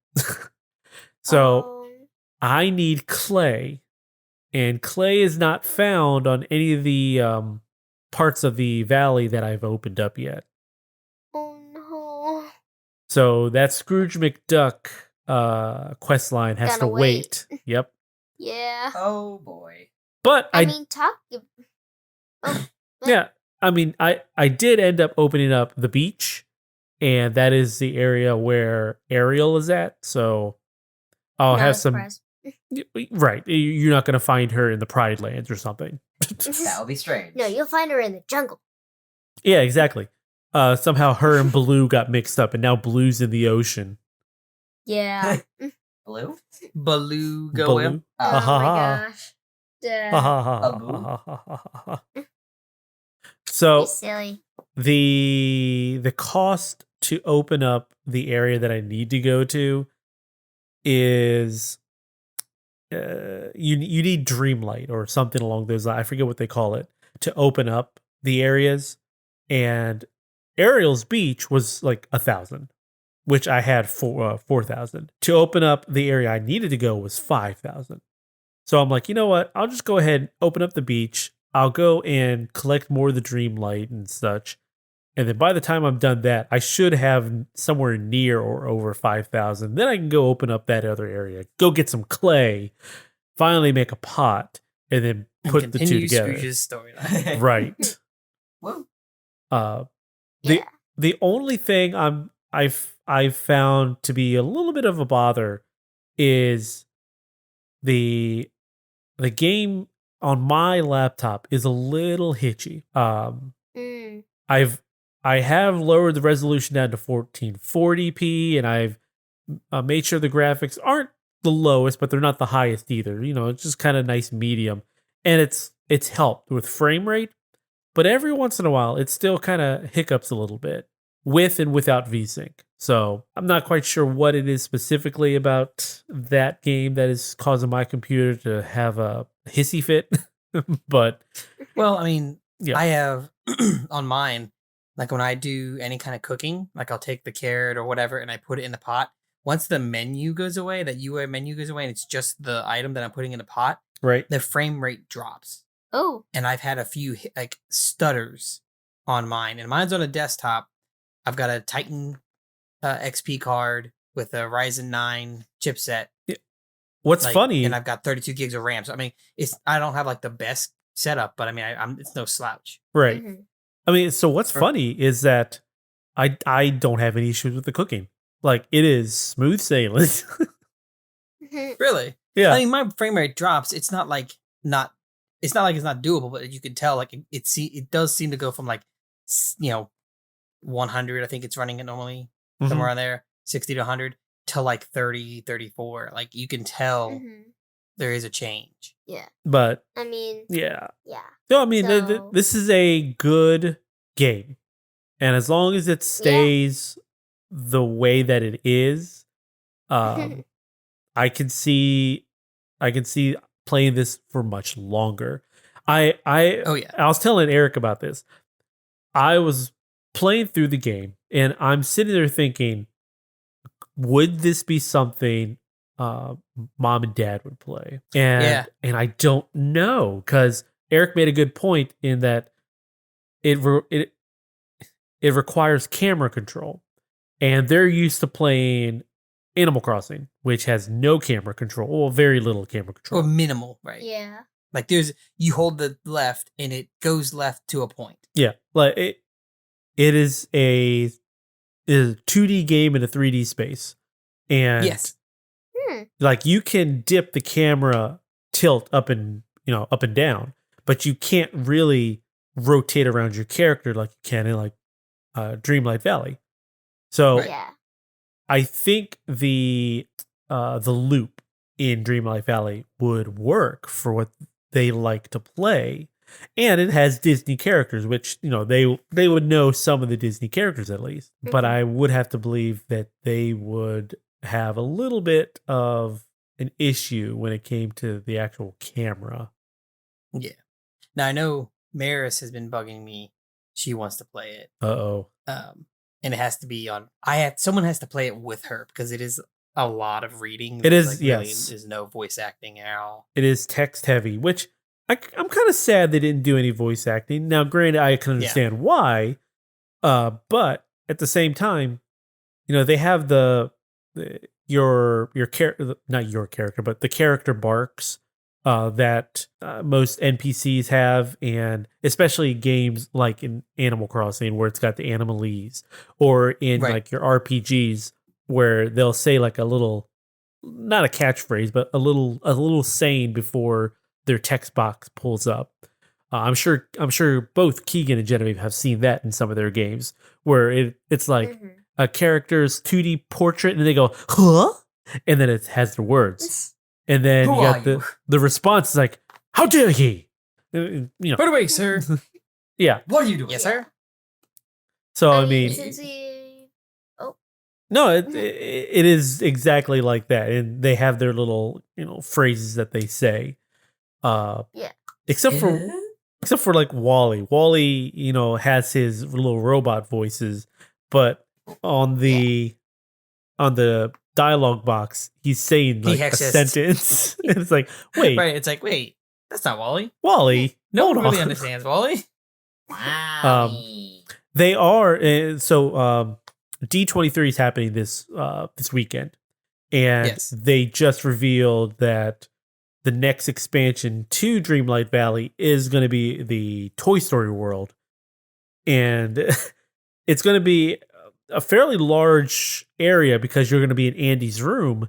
So I need clay, and clay is not found on any of the parts of the valley that I've opened up yet. Oh no. So that Scrooge McDuck quest line has Gotta to wait. Yep. Yeah. Oh boy. But I mean, talk. Oh, yeah, I mean, I did end up opening up the beach, and that is the area where Ariel is at. So I'll have some. Right, you're not going to find her in the Pride Lands or something. That would be strange. No, you'll find her in the jungle. Yeah, exactly. Somehow her and Blue got mixed up, and now Blue's in the ocean. Yeah. Blue? Baloo go Baloo? in. Oh my gosh. So Be silly. the cost to open up the area that I need to go to is you need Dreamlight or something along those lines. I forget what they call it to open up the areas. And Ariels Beach was like 1,000, which I had for 4,000. To open up the area I needed to go was 5,000. So I'm like, you know what? I'll just go ahead and open up the beach. I'll go and collect more of the Dreamlight and such. And then by the time I'm done that, I should have somewhere near or over 5,000. Then I can go open up that other area, go get some clay, finally make a pot, and then put the two together. Scrooge's storyline. Right. Whoa. The only thing I've found to be a little bit of a bother is the game on my laptop is a little hitchy. I have lowered the resolution down to 1440p, and I've made sure the graphics aren't the lowest, but they're not the highest either. You know, it's just kind of nice medium, and it's helped with frame rate. But every once in a while, it still kind of hiccups a little bit with and without VSync. So I'm not quite sure what it is specifically about that game that is causing my computer to have a hissy fit. But well, I mean, yeah. I have on mine, like when I do any kind of cooking, like I'll take the carrot or whatever and I put it in the pot. Once the menu goes away, that UI menu goes away, and it's just the item that I'm putting in the pot, right, the frame rate drops. Oh. And I've had a few like stutters on mine, and mine's on a desktop. I've got a Titan XP card with a Ryzen 9 chipset. What's funny, and I've got 32 gigs of RAM. So I mean, I don't have like the best setup, but I mean, it's no slouch. Right. Mm-hmm. I mean, so what's funny is that I don't have any issues with the cooking. Like, it is smooth sailing. Really? Yeah. I mean, my frame rate drops. It's not like it's not doable, but you can tell like it does seem to go from like 100. I think it's running it normally somewhere on there, 60 to 100 to like 30, 34. Like you can tell there is a change. Yeah. But I mean, yeah. Yeah. So I mean, this is a good game, and as long as it stays the way that it is, I can see playing this for much longer. I was telling Eric about this. I was playing through the game, and I'm sitting there thinking, would this be something mom and dad would play? And I don't know, because Eric made a good point in that it requires camera control, and they're used to playing Animal Crossing, which has no camera control, or very little camera control, or minimal, right? Yeah. Like you hold the left, and it goes left to a point. Yeah, like it is a 2D game in a 3D space, and like you can dip the camera tilt up and down, but you can't really rotate around your character like you can in like Dreamlight Valley. So I think the loop in Dreamlight Valley would work for what they like to play, and it has Disney characters, which they would know some of the Disney characters at least. But I would have to believe that they would have a little bit of an issue when it came to the actual camera. Yeah. Now I know Maris has been bugging me. She wants to play it. And it has to be on. Someone has to play it with her, because it is a lot of reading. It is, like, yes. Really, there's no voice acting at all. It is text heavy, which I'm kind of sad they didn't do any voice acting. Now, granted, I can understand why, but at the same time, they have your character, not your character, but the character barks that most NPCs have, and especially games like in Animal Crossing where it's got the animalese, or in like your RPGs where they'll say like a little, not a catchphrase, but a little saying before their text box pulls up. I'm sure both Keegan and Genevieve have seen that in some of their games where it's like a character's 2D portrait, and they go, huh? And then it has the words. And then you got the response is like, how dare he? Put away, sir. Yeah. What are you doing? Yes, sir. So I mean, no, it is exactly like that, and they have their little phrases that they say. Except for like Walle. Walle, has his little robot voices, but on the dialogue box, he's saying like a accessed- sentence. And it's like, wait, Right. It's like, wait, that's not Wally. Wally, No hold one really on. understands Wally. Wow. They are D23 is happening this weekend, and Yes. they just revealed that the next expansion to Dreamlight Valley is going to be the Toy Story world, and it's going to be a fairly large area because you're going to be in Andy's room,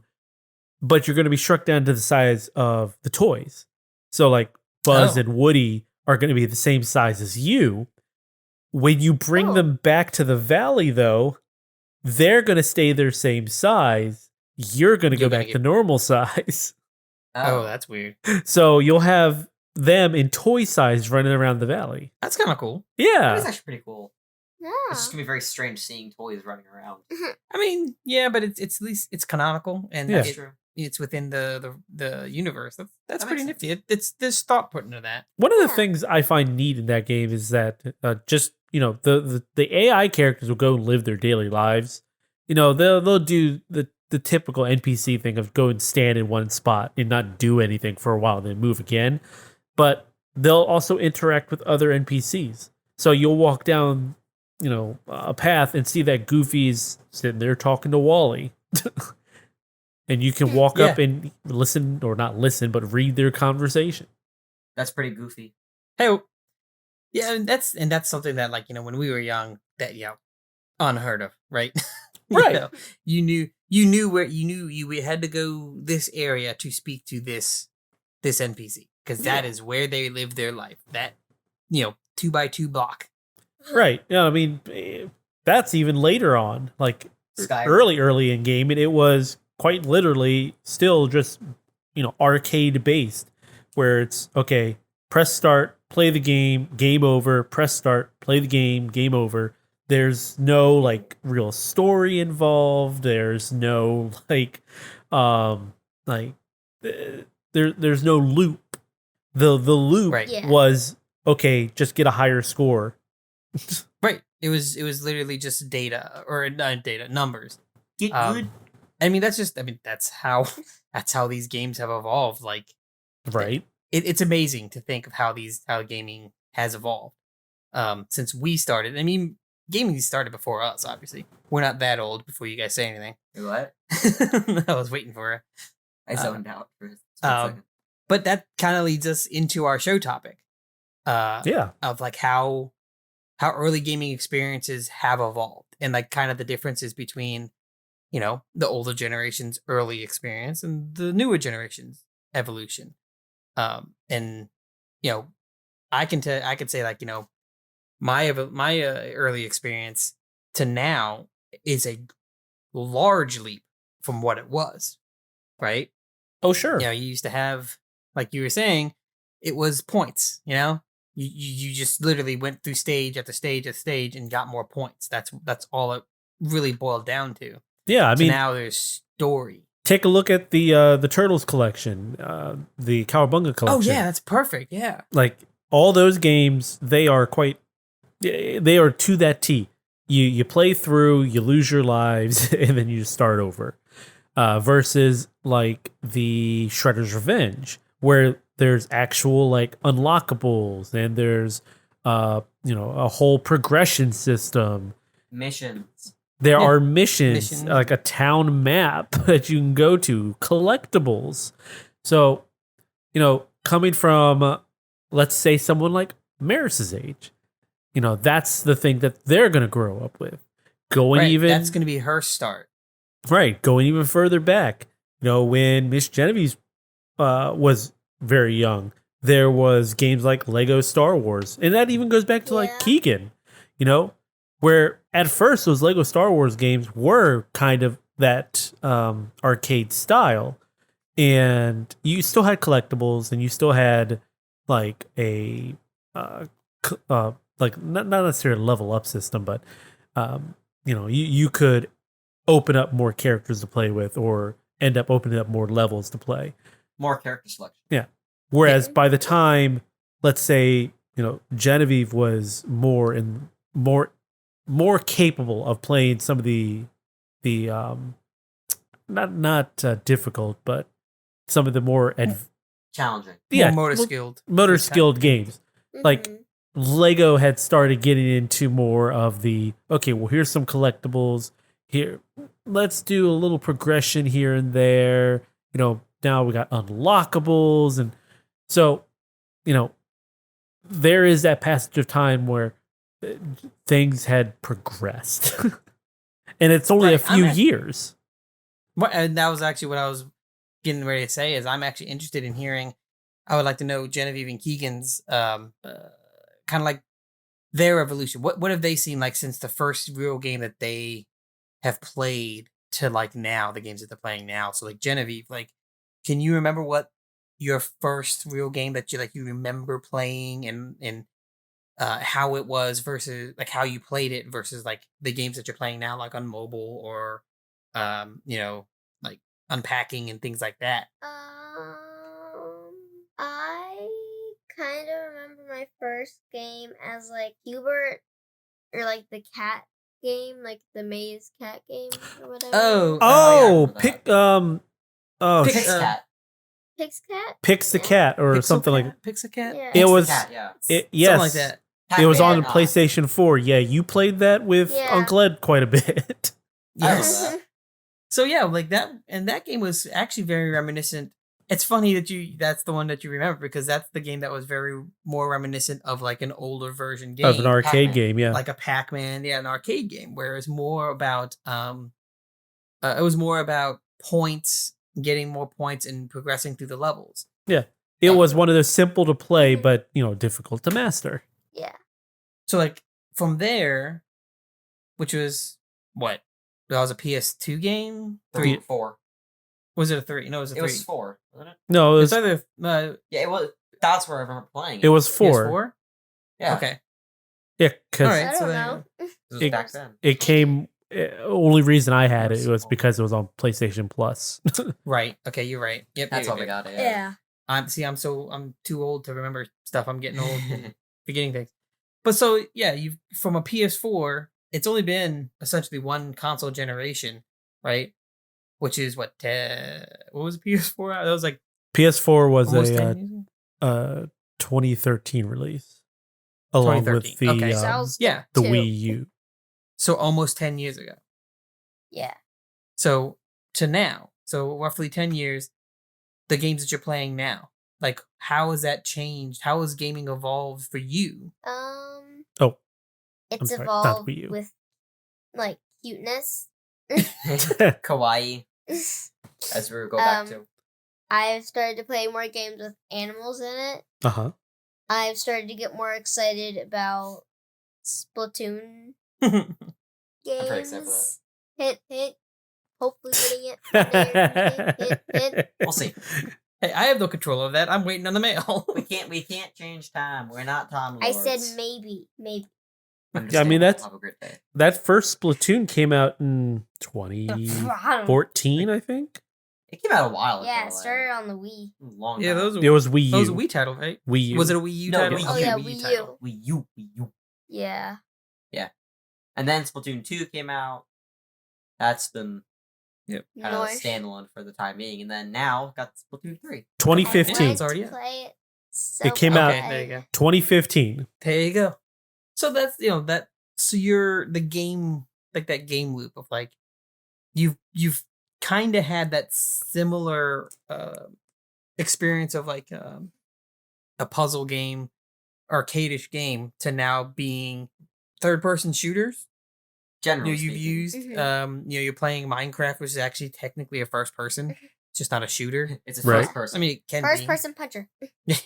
but you're going to be shrunk down to the size of the toys. So like Buzz Oh. and Woody are going to be the same size as you. When you bring Oh. them back to the valley, though, they're going to stay their same size. You're going to go You're gonna back get- to normal size. Oh, that's weird. So you'll have them in toy size running around the valley. That's kind of cool. That is Yeah. actually pretty cool. It's Yeah. just gonna be very strange seeing toys running around. I mean, yeah, but it's at least it's canonical and Yeah. That's true. it's within the universe. That's That pretty makes nifty. It's there's thought put into that. One of the Yeah. things I find neat in that game is that the AI characters will go and live their daily lives. They'll do the typical NPC thing of go and stand in one spot and not do anything for a while, then move again. But they'll also interact with other NPCs. So you'll walk down, a path and see that Goofy's sitting there talking to Wally. And you can walk up and listen, or not listen, but read their conversation. That's pretty goofy. Hey, yeah, and that's something that when we were young, that unheard of, right? Right. You knew you had to go this area to speak to this NPC because that is where they live their life. That 2x2 block. Right. Yeah, I mean, that's even later on, like Skyrim. early in game, and it was quite literally still just, arcade based, where it's okay, press start, play the game over, press start, play the game over. There's no like real story involved. There's no there's no loop. The loop Right. Yeah. was okay, just get a higher score. Right. It was literally just data or not data numbers. Get Um, good. that's how these games have evolved. Like Right. it's amazing to think of how gaming has evolved since we started. I mean, gaming started before us. Obviously, we're not that old. Before you guys say anything, What? I was waiting for it. I zoned out for a split um, second. But that kind of leads us into our show topic. Yeah. Of like how early gaming experiences have evolved and like kind of the differences between the older generation's early experience and the newer generation's evolution. And I can say like my early experience to now is a large leap from what it was, right? Oh, sure. You used to have, like you were saying, it was points. You just literally went through stage after stage after stage and got more points. That's all it really boiled down to. Yeah, I So mean, now there's story. take a look at the Turtles collection, the Cowabunga collection. Oh yeah, that's perfect. Yeah. Like all those games, they are to that T. You play through, you lose your lives, and then you just start over. Versus like the Shredder's Revenge, where there's actual like unlockables and there's a whole progression system. Missions. There Yeah. are missions, Missions. like a town map that you can go to, collectibles. So, coming from, let's say, someone like Maris's age, that's the thing that they're going to grow up with. That's going to be her start. Right, going even further back, when Miss Genevieve was very young, there was games like Lego Star Wars, and that even goes back to like Yeah. Keegan, where at first those Lego Star Wars games were kind of that arcade style, and you still had collectibles, and you still had like a like not necessarily a level up system, but you could open up more characters to play with, or end up opening up more levels to play. More character selection. Whereas by the time, let's say, Genevieve was more capable of playing some of the not difficult, but some of the more Challenging. More motor skilled. motor skilled games. Like Mhm. Lego had started getting into more of the okay, well here's some collectibles. Here, let's do a little progression here and there. You know, now we got unlockables, and so you know there is that passage of time where things had progressed, and it's only a Right, few I'm years. And that was actually what I was getting ready to say. Is I'm actually interested in hearing. I would like to know Genevieve and Keegan's kind of like their evolution. What have they seen like since the first real game that they have played to like now, the games that they're playing now? So like Genevieve, like, can you remember what your first real game that you remember playing and how it was versus like how you played it versus like the games that you're playing now, like on mobile or like unpacking and things like that? I kind of remember my first game as like Hubert or like the cat game, like the maze cat game or whatever. Oh, I remember pick Pick- Pixie Cat. Pix Cat? Picks the cat or something like Pixie Cat. Yeah. it Pixie was. Cat, yeah. Yes, Something like that. it was on the Pac-Man, PlayStation 4. Yeah, you played that with Yeah. Uncle Ed quite a bit. I remember Yes. that. So yeah, like that, and that game was actually very reminiscent. It's funny that that's the one that you remember because that's the game that was very more reminiscent of like an older version game Of an arcade Pac-Man. game, yeah. like a Pac-Man, yeah, an arcade game, where it's more about it was more about points, getting more points and progressing through the levels. It was one of those simple to play, but difficult to master. Yeah. So like from there, which was what? That was a PS2 game? 3, 4. Was it a 3? No, it was a 3. It was 4, wasn't it? No, it It's was either Yeah, it was. That's where I remember playing it. it was 4. PS4? Yeah. Okay. Yeah, because All right. I so don't there know. It was It- back then. it came. Only reason I had it Yes. was because it was on PlayStation Plus. Right. Okay, you're right. Yep. That's yep, how we yep. got it. Yeah. I'm too old to remember stuff. I'm getting old, and forgetting things. But so yeah, you from a PS4, it's only been essentially one console generation, right? Which is what was a PS4? That was like PS4 was almost a 10 years ago? 2013 release, along with 2013. the Okay. So I was the two. Wii U. So almost 10 years ago. Yeah. So to now, so roughly 10 years, the games that you're playing now, like how has that changed? How has gaming evolved for you? Oh, It's sorry, not evolved Wii U. with like cuteness. Kawaii, as we go back to. I've started to play more games with animals in it. Uh-huh. I've started to get more excited about Splatoon I'm games. pretty excited for that. Hint, hint. Hopefully getting it. one day or something. Hint, hint. We'll see. Hey, I have no control of that. I'm waiting on the mail. We can't change time. We're not Tom I Lords. said maybe. I mean, that's- Have a great day. That first Splatoon came out in I don't know. 2014, I think. It came out a while ago. Yeah, it like, started on the Wii. long Yeah, time. those It was Wii U. was a Wii title, right? Wii U. Was it a Wii U No, title? Wii Oh U. yeah, Wii Wii title. U. Wii U. Yeah. And then Splatoon 2 came out. That's been kind of a Nice. standalone for the time being. And then now got Splatoon 3. I 2015. It's already wanted to out. play it so It came out- Okay, there you go. 2015. There you go. So that's that. So you're the game, like that game loop of like, you've kind of had that similar experience of like a puzzle game, arcade-ish game to now being third-person shooters. Generally You've speaking. used Mhm. you're playing Minecraft, which is actually technically a first person. It's just not a shooter. It's a Right. first person. I mean, it can First be person puncher.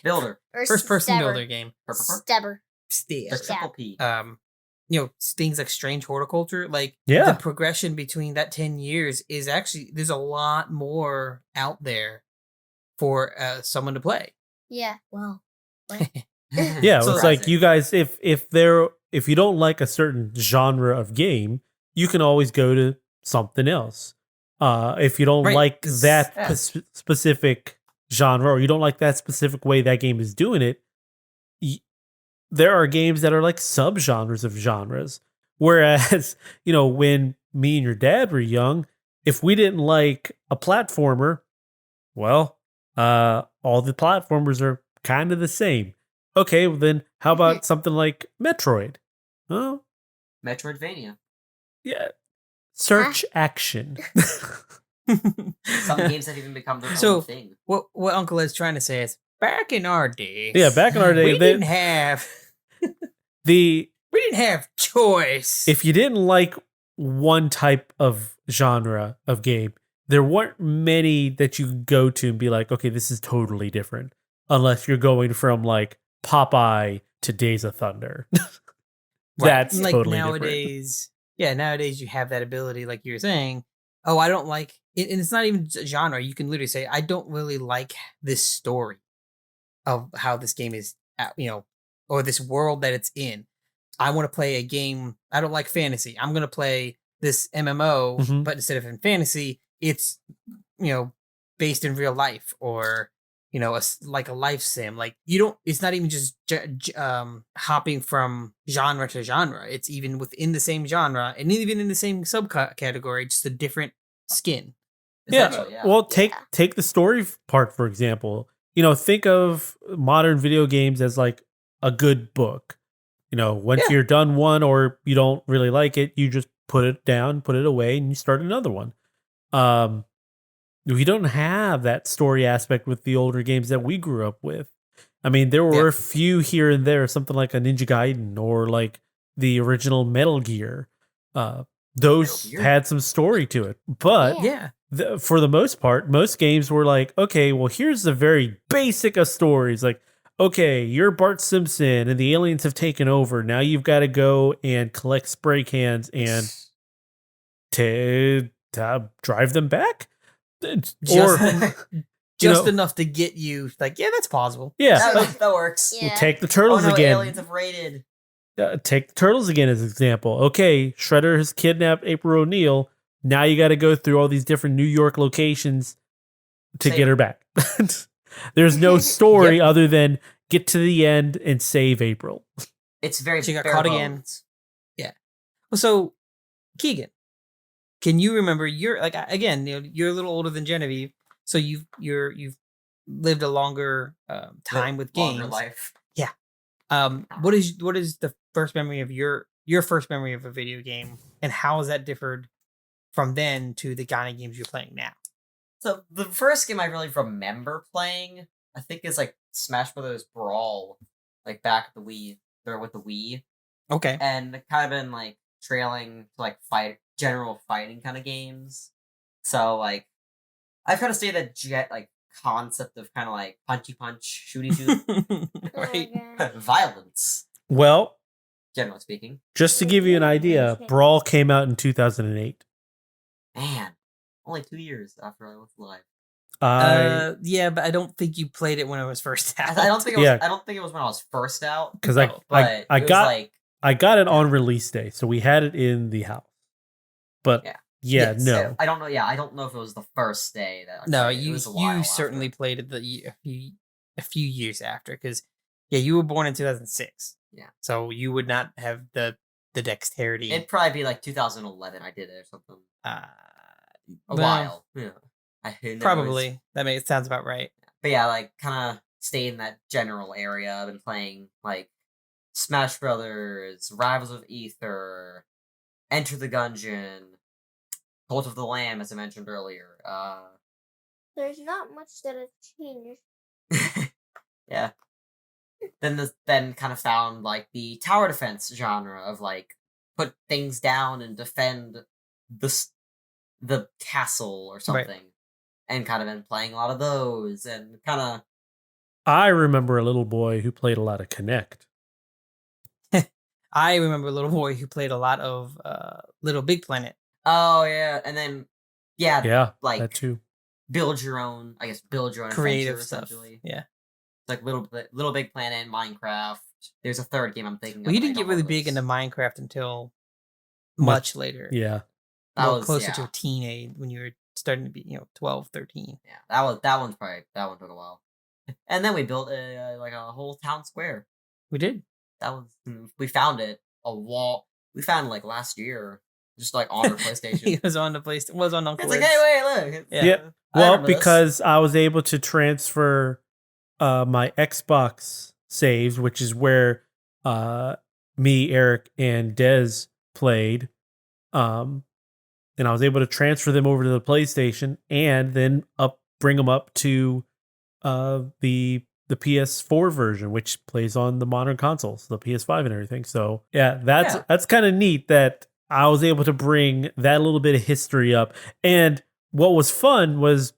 builder. Or first person stabber. builder game. Stabber. Stay- The triple P. Things like strange horticulture, like Yeah. the progression between that 10 years is actually there's a lot more out there for someone to play. Yeah. Well. Yeah, So it's like you guys, if you don't like a certain genre of game, you can always go to something else. If you don't Right, like 'cause- that yeah. specific genre, or you don't like that specific way that game is doing it, there are games that are like subgenres of genres. Whereas, when me and your dad were young, if we didn't like a platformer, well, all the platformers are kind of the same. Okay, well then how about something like Metroid? Oh, Metroidvania. yeah. Search action. Some games have even become their So- own thing. What Uncle is trying to say is, back in our days, Yeah, back in our day, we didn't have choice. If you didn't like one type of genre of game, there weren't many that you could go to and be like, okay, this is totally different. Unless you're going from like Popeye to Days of Thunder. That's like totally nowadays. Yeah, nowadays you have that ability, like you were saying. Oh, I don't like it, and it's not even genre. You can literally say, I don't really like this story of how this game is, or this world that it's in. I want to play a game. I don't like fantasy. I'm gonna play this MMO, Mhm. but instead of in fantasy, it's based in real life, or like a life sim. Like you don't. It's not even just hopping from genre to genre. It's even within the same genre, and even in the same subcategory, just a different skin. Yeah. Essentially, yeah. Well, take the story part, for example. Think of modern video games as like a good book. Once Yeah. you're done one or you don't really like it, you just put it down, put it away, and you start another one. We don't have that story aspect with the older games that we grew up with. I mean, there were a few here and there, something like a Ninja Gaiden or like the original Metal Gear. Those Metal Gear? had some story to it. But Yeah. for the most part, most games were like, okay, well, here's the very basic of stories. Like, okay, you're Bart Simpson and the aliens have taken over. Now you've got to go and collect spray cans and to drive them back. Just enough to get you like, yeah, that's plausible. Yeah. that works. Yeah. We'll take the turtles Oh no, again. aliens have raided. Take the turtles again as an example. Okay, Shredder has kidnapped April O'Neil. Now you got to go through all these different New York locations to Save get her back. There's no story other than get to the end and save April. It's very She got bare caught again. bones. Well, so Keegan, can you remember? You're like, again, you're a little older than Genevieve, so you've lived a longer time with Longer games. life. What is the first memory of your first memory of a video game, and how has that differed from then to the kind of games you're playing now? So the first game I really remember playing, I think, is like Smash Brothers Brawl, like back at the Wii, or with the Wii, Okay. and it kind of been like trailing to like general fighting kind of games. So like, I've kind of stayed that like concept of kind of like punchy punch, shooty shoot, Right. violence, Well, generally speaking. just to give you an idea, Brawl came out in 2008. Man, only 2 years after I was live. Yeah, but I don't think you played it when it was first out. I don't think it was. Yeah. I don't think it was when I was first out. Because Oh, But I it was got like, I got it on release day, so we had it in the house. But Yeah. Yes. no. I don't know. Yeah, I don't know if it was the first day that. I No, played it. It you was a while certainly after. played it a few years after, because you were born in 2006. Yeah. So you would not have the dexterity. It'd probably be like 2011. I did it or something. uh, A well, while. Yeah. Who knows? Probably. Sounds about right. But yeah, like kind of stay in that general area. I've been playing like Smash Brothers, Rivals of Ether, Enter the Gungeon, Cult of the Lamb, as I mentioned earlier. There's not much that has changed. Yeah. Then kind of found like the tower defense genre of like put things down and defend the castle or something. And kind of been playing a lot of those and kind of I remember a little boy who played a lot of Connect. I remember a little boy who played a lot of Little Big Planet. oh yeah, and then Yeah, like that too. build your own Creative adventure, stuff. essentially. Yeah. Like Little Big Planet, Minecraft. There's a third game I'm thinking of. Well, you but I didn't get don't really know big this. into Minecraft until Much- much later. Yeah. That was closer yeah. to teenage, when you were starting to be 12, 13. Yeah, that one took a while. And then we built like a whole town square. We did. We found it we found like last year. Just like on her PlayStation. He was on the PlayStation. Was on Uncle. It's like, Ed's. hey, wait, look. Yeah. Yeah. I Well, remember this. because I was able to transfer my Xbox saves, which is where me, Eric, and Dez played. And I was able to transfer them over to the PlayStation and then bring them up to the PS4 version, which plays on the modern consoles, the PS5 and everything. So yeah, that's kind of neat that I was able to bring that little bit of history up. And what was fun was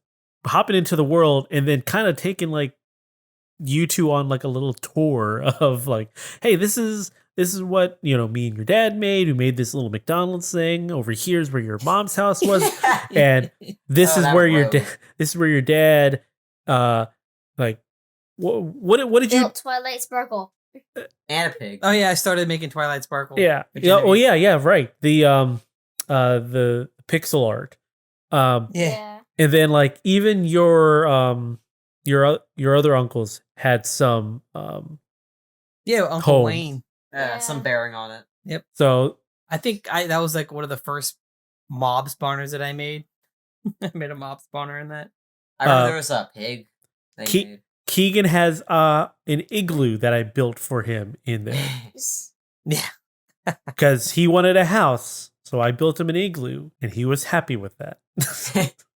hopping into the world and then kind of taking like you two on like a little tour of like, hey, this is what, you know, me and your dad made. We made this little McDonald's thing. Over here's where your mom's house was. And this is where your this is where your dad like what did you Built Twilight Sparkle. And a pig. Oh yeah, I started making Twilight Sparkle. Yeah. Oh yeah, right. The pixel art. Yeah. And then like even your other uncles had some Yeah, Uncle Home. Wayne. Yeah, some bearing on it. Yep. So I think that was like one of the first mob spawners that I made. I made a mob spawner in that. I remember there was a pig. Keegan has an igloo that I built for him in there Yeah. because he wanted a house. So I built him an igloo and he was happy with that.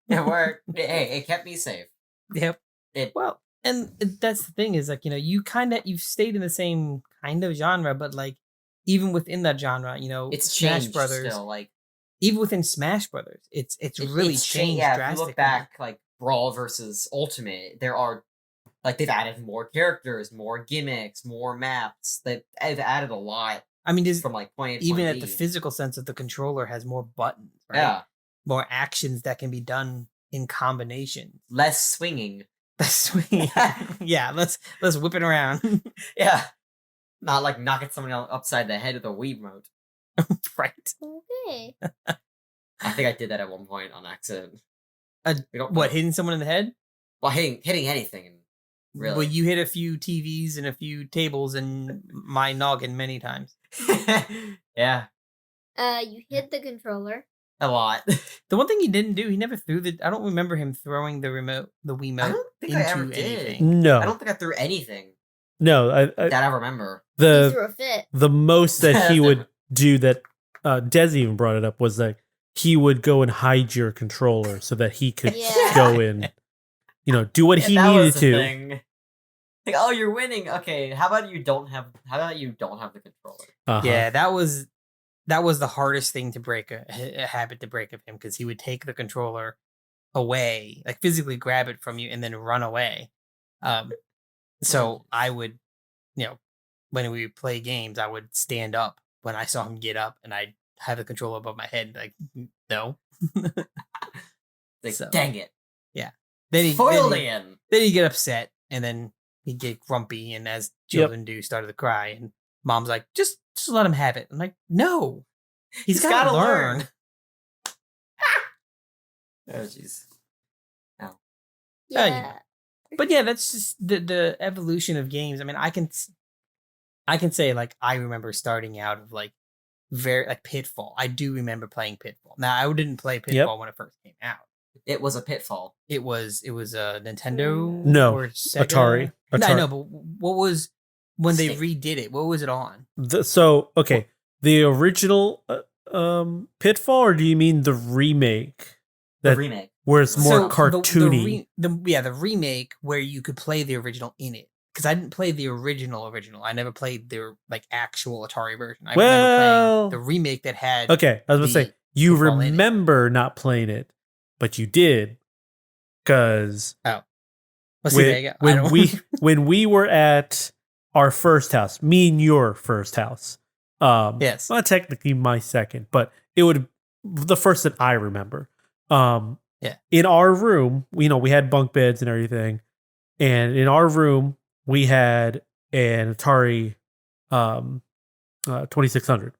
It worked. Hey, it kept me safe. Yep. Well, and that's the thing is like, you know, you've stayed in the same kind of genre, but like even within that genre, you know, It's Smash changed Brothers. still. Like Even within Smash Brothers, it's really changed Yeah, drastically. if you look back, like Brawl versus Ultimate, there are like they've added more characters, more gimmicks, more maps. They've added a lot. I mean, From like point A to even point at the B. physical sense of the controller has more buttons, right? Yeah, More actions that can be done in combination. less swinging. That's sweet. Yeah, let's whip it around. Yeah, not like knocking someone else upside the head with a Wii remote. Right. Okay. I think I did that at one point on accident. We don't What, know. hitting someone in the head? Well, hitting anything. Really? Well, you hit a few TVs and a few tables and my noggin many times. Yeah, You hit the controller. a lot. The one thing he didn't do, he never threw I don't remember him throwing the Wiimote I don't think I into ever did. anything. No. I don't think I threw anything No, that I remember. You the threw a fit. the most that he would do that Des even brought it up was that he would go and hide your controller so that he could Yeah. go and, you know, do what he that needed was the to. thing. Like, oh, you're winning. Okay, how about you don't have the controller? Uh-huh. Yeah, that was the hardest thing to break, a habit to break of him, because he would take the controller away, like physically grab it from you and then run away. So I would, you know, when we would play games, I would stand up when I saw him get up and I'd have the controller above my head, like, no. Like, So, dang it. Then Foiled again. Then he'd get upset and then he'd get grumpy, and as children do, started to cry. And mom's like, just let him have it. I'm like, no, he's got to learn. Oh, jeez. Yeah. But yeah, that's just the evolution of games. I mean, I can say like I remember starting out of like very like Pitfall. I do remember playing Pitfall. Now I didn't play Pitfall when it first came out. It was a pitfall. It was a Nintendo. No, or Sega? Atari. No, I know, but what was when they Stick. redid it? What was it on? The original Pitfall, or do you mean the remake? The remake. Where it's more So, cartoony. The remake where you could play the original in it. Because I didn't play the original. I never played their like actual Atari version. I remember playing the remake that had. Okay, I was going to say, you Pitfall in it. remember not playing it, but you did. Because Well, see, there you go. I don't- when we were at our first house, me and your first house, Yes. not technically my second, but it would the first that I remember. Yeah. In our room, we had bunk beds and everything, and in our room we had an Atari 2600,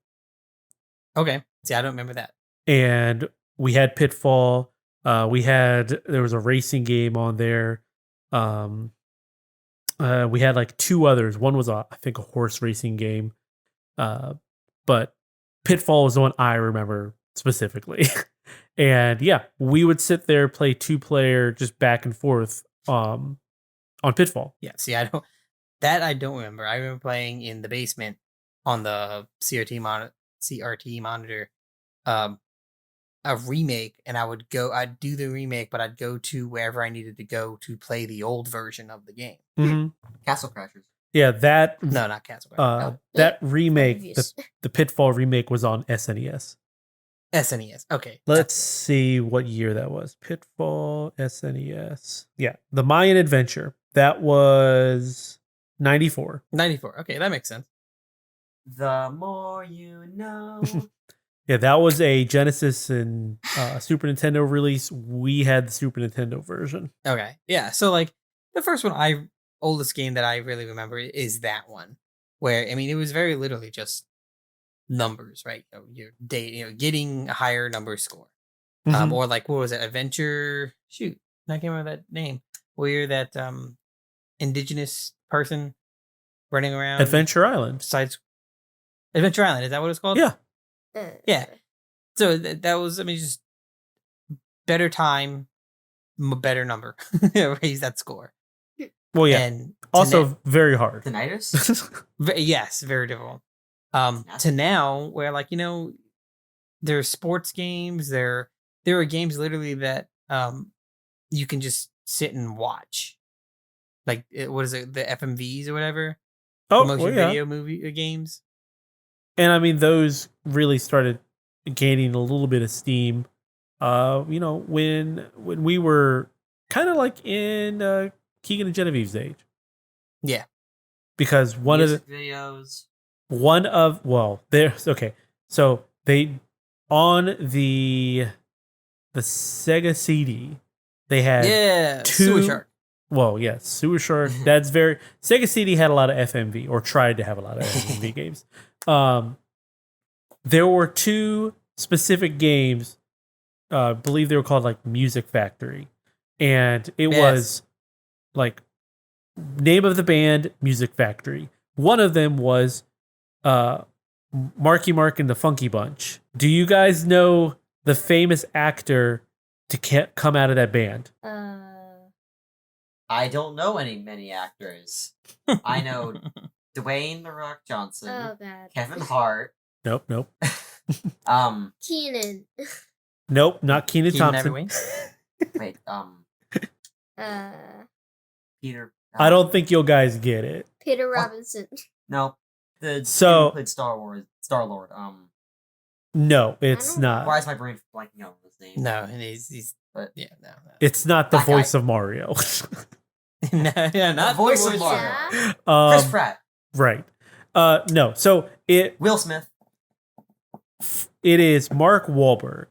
Okay. See, I don't remember that. and we had Pitfall. There was a racing game on there. We had like two others. One was I think a horse racing game. But Pitfall was the one I remember specifically. And yeah, we would sit there, play 2-player just back and forth on Pitfall. Yeah, see, I don't remember. I remember playing in the basement on the CRT monitor, a remake, and I'd do the remake, but I'd go to wherever I needed to go to play the old version of the game. Mm-hmm. Castle Crashers. Yeah, that No, not Castle Crashers. that remake, Previous. the Pitfall remake was on SNES. SNES. Okay. Let's see what year that was. Pitfall, SNES. Yeah, the Mayan Adventure. That was 94. 94. Okay, that makes sense. The more you know. Yeah, that was a Genesis and Super Nintendo release. We had the Super Nintendo version. Okay. Yeah. So like the first one, oldest game that I really remember is that one, where I mean it was very literally just numbers, right? Your day, getting a higher number score. Mhm. Or like what was it? Adventure. Shoot, I can't remember that name. Where you're that indigenous person running around Adventure Island. Besides Adventure Island, is that what it's called? Yeah. Yeah. So that was, I mean, just better time, better number. Raise that score. Well, yeah. And Also very hard. Tinnitus? yes, very difficult. To now, where like there's sports games. There are games literally that you can just sit and watch. Like what is it? The FMVs or whatever. Oh, Motion well, yeah. video movie games. And I mean, those really started gaining a little bit of steam. When we were kind of like in Keegan and Genevieve's age. Yeah. Because Music videos. So they on the Sega CD, they had Sewer Shark. Well, yeah, Sewer Shark. Sega CD had a lot of FMV, or tried to have a lot of FMV games. There were 2 specific games. I believe they were called like Music Factory, and it was like name of the band Music Factory. One of them was Marky Mark and the Funky Bunch. Do you guys know the famous actor to come out of that band? I don't know many actors. I know Dwayne The Rock Johnson, Oh god. Kevin Hart. Nope. Keenan. Nope, not Kenan Thompson. Wait, Peter. I don't think you guys get it. Peter Robinson. No, the dude So- who played Star Lord. No, it's don't- not. Why is my brain blanking out on his name? No, and he's But- yeah, no. It's not the That guy. voice of Mario. No, yeah, not The voice of of Mario. Yeah. Chris Pratt, Right. No. So Will Smith. it is Mark Wahlberg.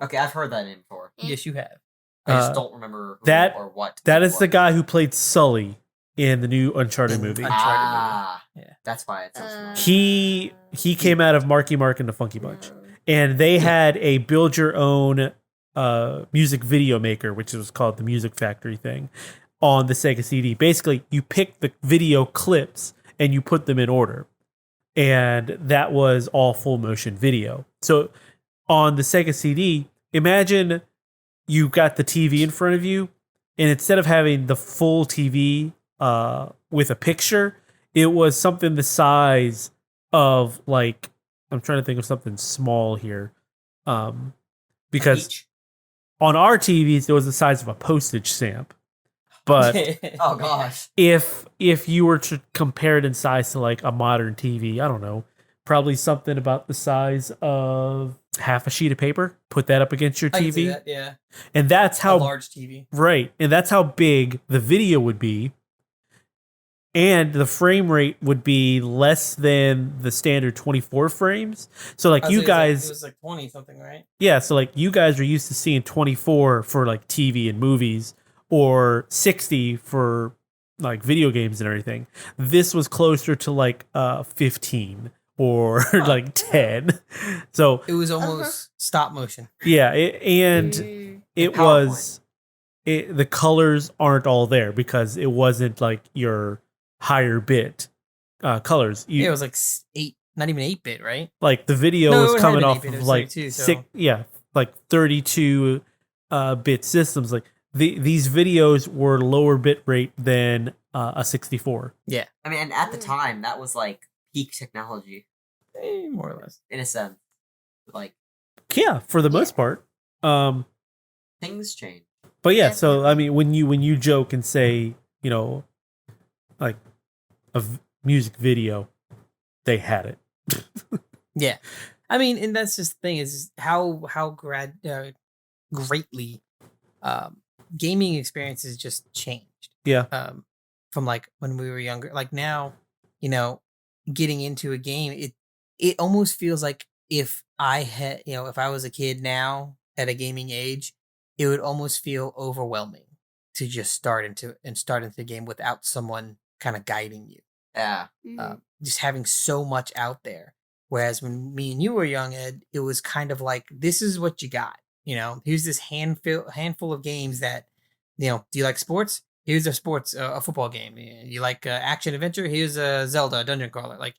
Okay, I've heard that name before. Yes, you have. I just don't remember who that- or what. That it is the was. guy who played Sully in the new Uncharted In movie. Uncharted. Ah, Yeah. that's why it's so familiar. He came out of Marky Mark and the Funky Bunch, and they had a build your own music video maker, which was called the Music Factory thing, on the Sega CD. Basically, you pick the video clips and you put them in order, and that was all full motion video. So on the Sega CD, imagine you got the TV in front of you, and instead of having the full TV with a picture, it was something the size of, like, I'm trying to think of something small here, because Peach. on our TVs it was the size of a postage stamp. But Oh gosh. if you were to compare it in size to like a modern TV, I don't know, probably something about the size of half a sheet of paper. Put that up against your I can see TV, that, yeah. and that's A how large TV. right, and that's how big the video would be. And the frame rate would be less than the standard 24 frames. So like you guys, it was like 20 something, right? yeah, so like you guys are used to seeing 24 for like TV and movies, or 60 for like video games and everything. This was closer to like 15 or like 10. So It was almost stop motion. yeah, it PowerPoint. the colors aren't all there because it wasn't like your higher bit colors. It was like 8 Not even 8-bit, right? Like the video No, it was had coming been off 8-bit, it of was like 32, so- 32 bit systems. Like these videos were lower bit rate than a 64. Yeah, I mean, and at the time, that was like peak technology more or less. in a sense. Like Yeah, for the most part. things change. But yeah, so Definitely. I mean, when you joke and say, you know, like music video, they had it. Yeah, I mean, and that's just the thing is how greatly gaming experiences just changed. Yeah. From like when we were younger, like now, you know, getting into a game, it almost feels like if I had, you know, if I was a kid now at a gaming age, it would almost feel overwhelming to just start into the game without someone kind of guiding you. Yeah. Just having so much out there. Whereas when me and you were young, Ed, it was kind of like, this is what you got. You know, here's this handful of games that, you know, do you like sports? Here's a football game. You like action adventure? Here's a Zelda dungeon crawler. Like,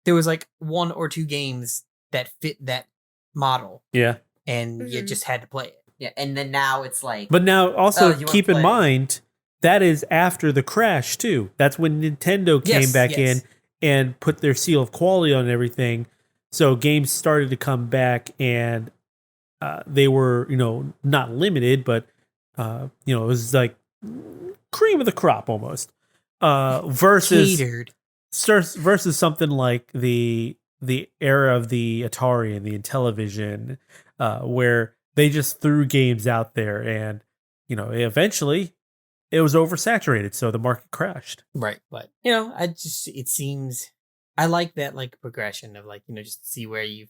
there was like 1 or 2 games that fit that model, Yeah. and you Mhm. just had to play it. Yeah. And then now it's like, But now also you wanna keep in play- mind that is after the crash too. That's when Nintendo came Yes, back yes. in and put their seal of quality on everything. So games started to come back, and they were, you know, not limited, but you know, it was like cream of the crop almost. Versus Catered. versus something like the era of the Atari and the Intellivision, where they just threw games out there, and you know, eventually it was oversaturated, so the market crashed. Right. But, you know, it seems, I like that, like, progression of, like, you know, just to see where you've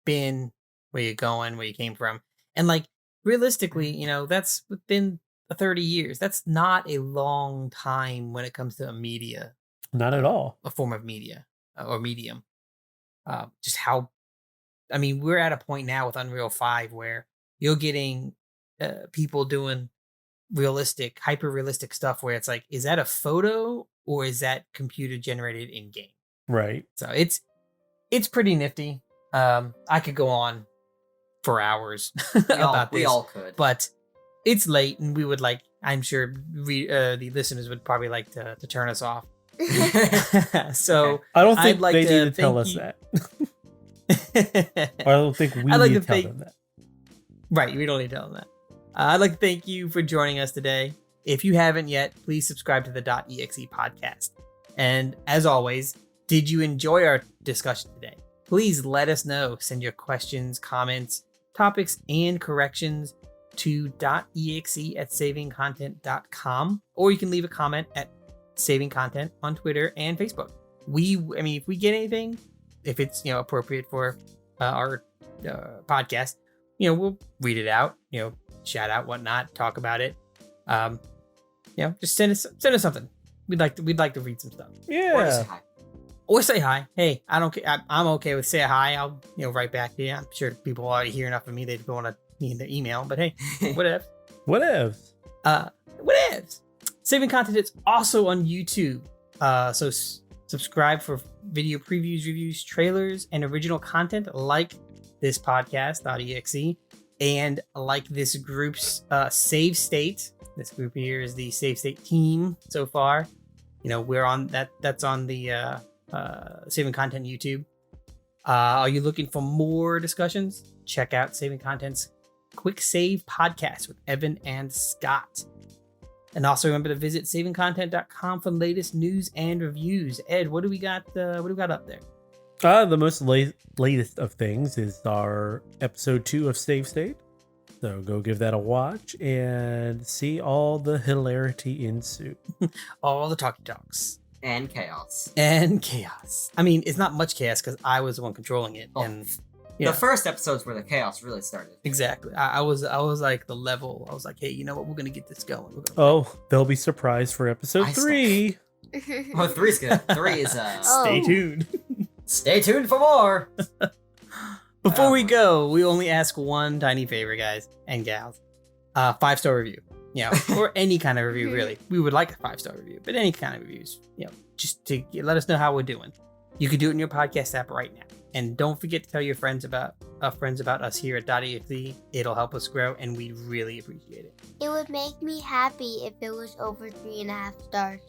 been, where you're going, where you came from. And, like, realistically, you know, that's within 30 years. That's not a long time when it comes to Not at all. a form of media or medium. Just how, I mean, we're at a point now with Unreal 5 where you're getting people doing hyper realistic stuff where it's like, is that a photo or is that computer generated in game? Right. So it's pretty nifty. I could go on for hours about we this, all could. but it's late, and we would like, I'm sure the listeners would probably like to turn us off. So I don't think I'd like they to need to tell thank us you- that. I don't think we I'd like need to to tell thank- them that. Right, we don't need to tell them that. I'd like to thank you for joining us today. If you haven't yet, please subscribe to the .exe podcast. And as always, did you enjoy our discussion today? Please let us know. Send your questions, comments, topics, and corrections to .exe@savingcontent.com, or you can leave a comment at Saving Content on Twitter and Facebook. I mean, if we get anything, if it's, you know, appropriate for our podcast, you know, we'll read it out, you know, shout out, whatnot, talk about it. You know, just send us something. We'd like to read some stuff. Or just Yeah. say hi. Or say hi. Hey, I don't care. I'm okay with say hi. I'll, you know, write back to you. I'm sure people already hear enough of me. They don't want to need their email, but hey, whatever. Whatever. Whatevs. Saving Content is also on YouTube. So subscribe for video previews, reviews, trailers, and original content like this podcast, .exe, and like this group's Save State. This group here is the Save State team so far. You know, we're on that. That's on the Saving Content YouTube. Are you looking for more discussions? Check out Saving Content's Quick Save podcast with Evan and Scott. And also remember to visit savingcontent.com for latest news and reviews. Ed, what do we got? What do we got up there? The most latest of things is our episode 2 of Save State. So go give that a watch and see all the hilarity ensue. All the talkie talks And chaos. and chaos. I mean, it's not much chaos because I was the one controlling it, Oh, and yeah. The first episodes where the chaos really started. exactly. I was like the level. I was like, hey, you know what? We're gonna get this going. We're gonna Oh, they'll be surprised for episode I 3. Oh, 3's good. 3 is Stay Oh. tuned. Stay tuned for more. Before we go, we only ask one tiny favor, guys and gals. 5-star review. You know, or any kind of review, really. We would like a 5-star review, but any kind of reviews, you know, just to let us know how we're doing. you could do it in your podcast app right now. And don't forget to tell your friends about us here at dotEXE. It'll help us grow, and we really appreciate it. It would make me happy if it was over 3.5 stars.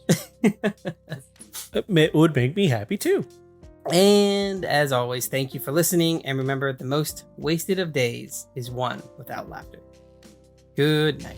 It would make me happy too. And as always, thank you for listening. And remember, the most wasted of days is one without laughter. Good night.